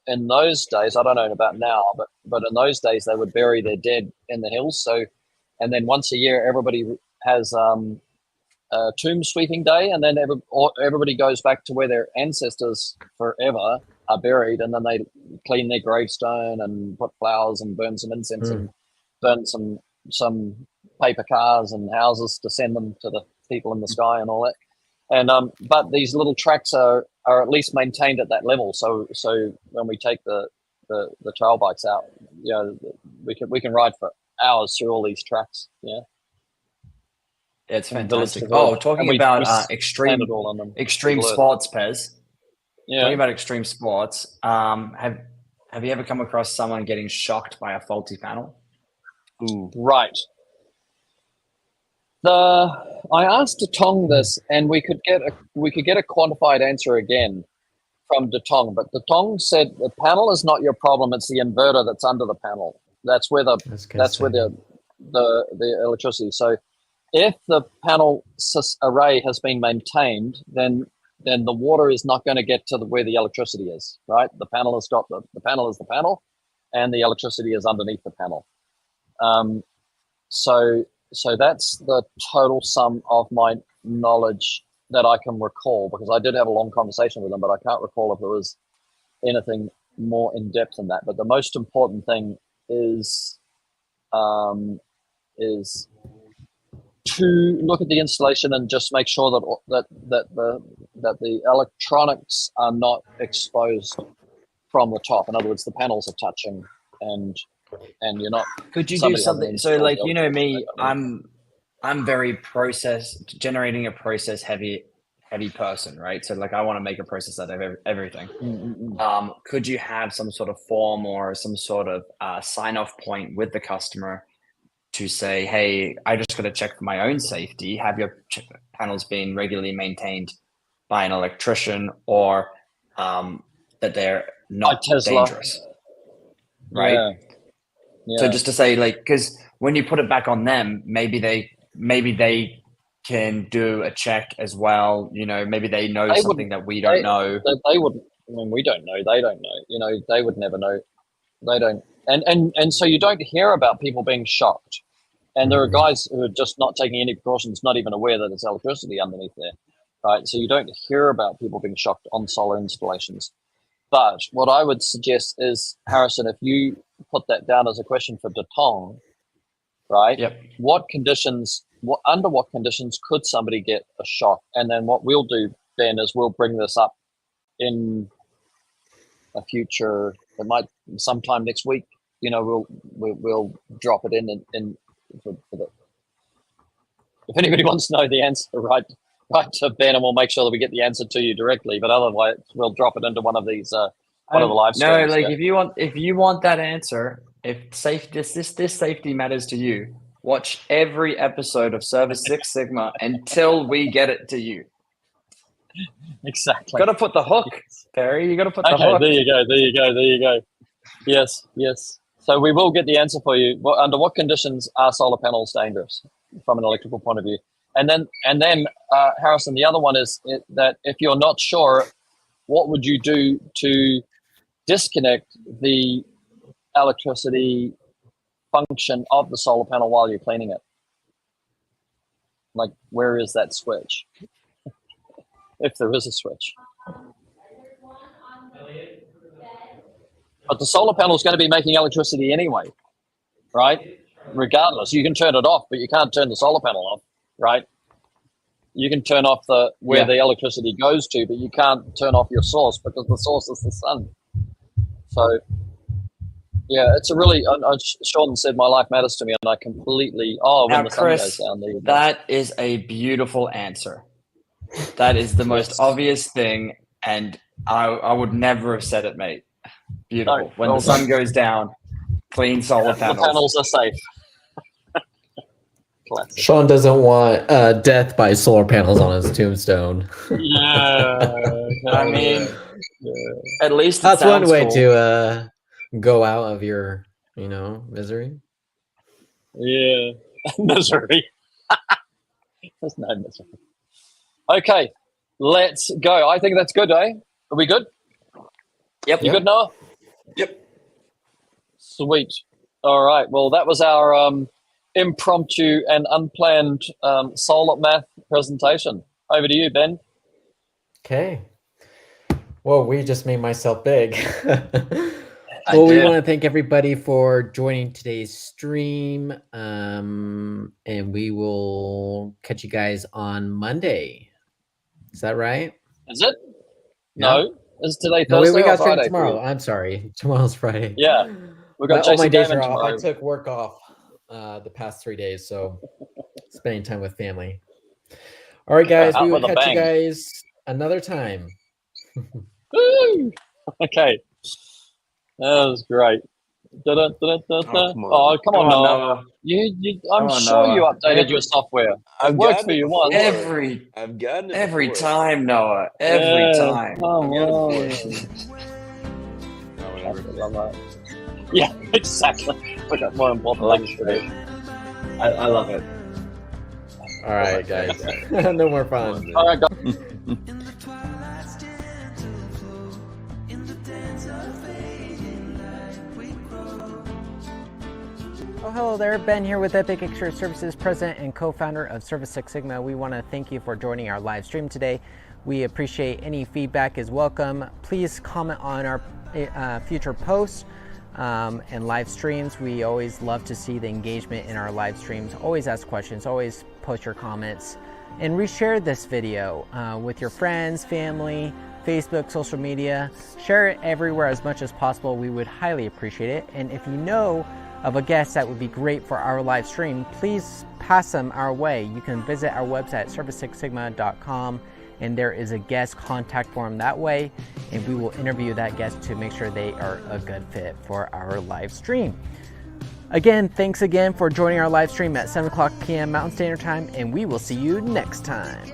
in those days, I don't know about now, but in those days they would bury their dead in the hills. So, and then once a year everybody has a tomb sweeping day, and then everybody goes back to where their ancestors forever are buried, and then they clean their gravestone and put flowers and burn some incense and burn some paper cars and houses to send them to the people in the sky and all that. And but these little tracks are at least maintained at that level. So when we take the trail bikes out, you know, we can ride for hours through all these tracks. Yeah. It's And fantastic. village to village. Oh, talking And we about expand extreme it all on them. extreme Google Earth. sports, Pez. Yeah. Talking about extreme sports, have you ever come across someone getting shocked by a faulty panel? Ooh. Right. I asked Detong this, and we could get a quantified answer again from Detong, but Detong said the panel is not your problem; it's the inverter that's under the panel. That's where the electricity. So, if the panel array has been maintained, then the water is not going to get to where the electricity is. Right? The panel has got the panel is the panel, and the electricity is underneath the panel. So that's the total sum of my knowledge that I can recall, because I did have a long conversation with them, but I can't recall if there was anything more in depth than that. But the most important thing is to look at the installation and just make sure that the electronics are not exposed from the top. In other words, the panels are touching and you're not. Could you do somebody something? hasn't So, installed like, the you know me, electronics. I'm very generating a process heavy person, right? So, like, I want to make a process out of everything. Could you have some sort of form or some sort of sign off point with the customer to say, hey, I just got to check for my own safety. Have your panels being regularly maintained by an electrician, or that they're not dangerous, right? Yeah. So just to say, like, because when you put it back on them, maybe they can do a check as well. You know, maybe they know something that we don't know. They would. I mean, we don't know. They don't know. You know, they would never know. They don't. And so you don't hear about people being shocked. And there are guys who are just not taking any precautions, not even aware that there's electricity underneath there, right? So you don't hear about people being shocked on solar installations. But what I would suggest is, Harrison, if you put that down as a question for Detong, right? Yep. Under what conditions could somebody get a shock? And then what we'll do, Ben, is we'll bring this up in a future. It might sometime next week. You know, we'll drop it in for the. If anybody wants to know the answer, right? right to Ben, and we'll make sure that we get the answer to you directly. But otherwise, we'll drop it into one of these, one of the live No, streams. like yeah? if you want that answer, if this safety matters to you, watch every episode of Service Six Sigma until we get it to you. Exactly. Got to put the hook, Perry. You got to put the Okay, hook. there you go. Yes. So we will get the answer for you. Under what conditions are solar panels dangerous from an electrical point of view? And then Harrison, the other one is that if you're not sure, what would you do to disconnect the electricity function of the solar panel while you're cleaning it? Like, where is that switch? If there is a switch. But the solar panel is going to be making electricity anyway, right? Regardless, you can turn it off, but you can't turn the solar panel off, right? You can turn off where the electricity goes to, but you can't turn off your source because the source is the sun. So, yeah, it's a really. Sean said my life matters to me, and I completely. Oh, when Now, the sun Chris, goes down, there you go. that is a beautiful answer. That is the most obvious thing, and I would never have said it, mate. Beautiful. No, When well the sun goes down, clean solar The panels. panels are safe. Classic. Sean doesn't want death by solar panels on his tombstone. Yeah. I mean, at least it That's one sounds way cool. to go out of your, misery. Yeah. Misery. There's no misery. Okay, let's go. I think that's good, eh? Are we good? Yep. You good, Noah? Yep. Sweet. All right. Well, that was our impromptu and unplanned solar math presentation. Over to you, Ben. Okay. Whoa, we just made myself big. Well, we want to thank everybody for joining today's stream. And we will catch you guys on Monday. Is that right? Is it? Yeah. No. Is today No, Thursday we got or stream Friday? tomorrow. I'm sorry. Tomorrow's Friday. Yeah. We got All Jason my days Gaiman are off. I tomorrow. took work off the past 3 days, so spending time with family. All right, guys. Out We will with a catch you bang. guys another time. Woo! Okay. That was great. come on. Oh, come on, Noah. Noah. I'm Come on, sure you Noah. updated your software. It worked for you once. I've gotten it Every before. time, Noah. Every Yeah, time. come I've on. gotten it before. Yeah, exactly. We got more important things to do. I love it. All right, guys. No more fun. All right, guys. In the twilight stand to the floor. In the dance of fading light we grow. Oh, hello there. Ben here with Epic Exterior Services, president and co-founder of Service Six Sigma. We want to thank you for joining our live stream today. We appreciate any feedback is welcome. Please comment on our future posts and live streams. We always love to see the engagement in our live streams. Always ask questions, always post your comments, and reshare this video with your friends, family, Facebook, social media. Share it everywhere as much as possible. We would highly appreciate it. And if you know of a guest that would be great for our live stream, please pass them our way. You can visit our website at service6sigma.com, and there is a guest contact form that way, and we will interview that guest to make sure they are a good fit for our live stream. Again, thanks again for joining our live stream at 7 o'clock p.m. Mountain Standard Time, and we will see you next time.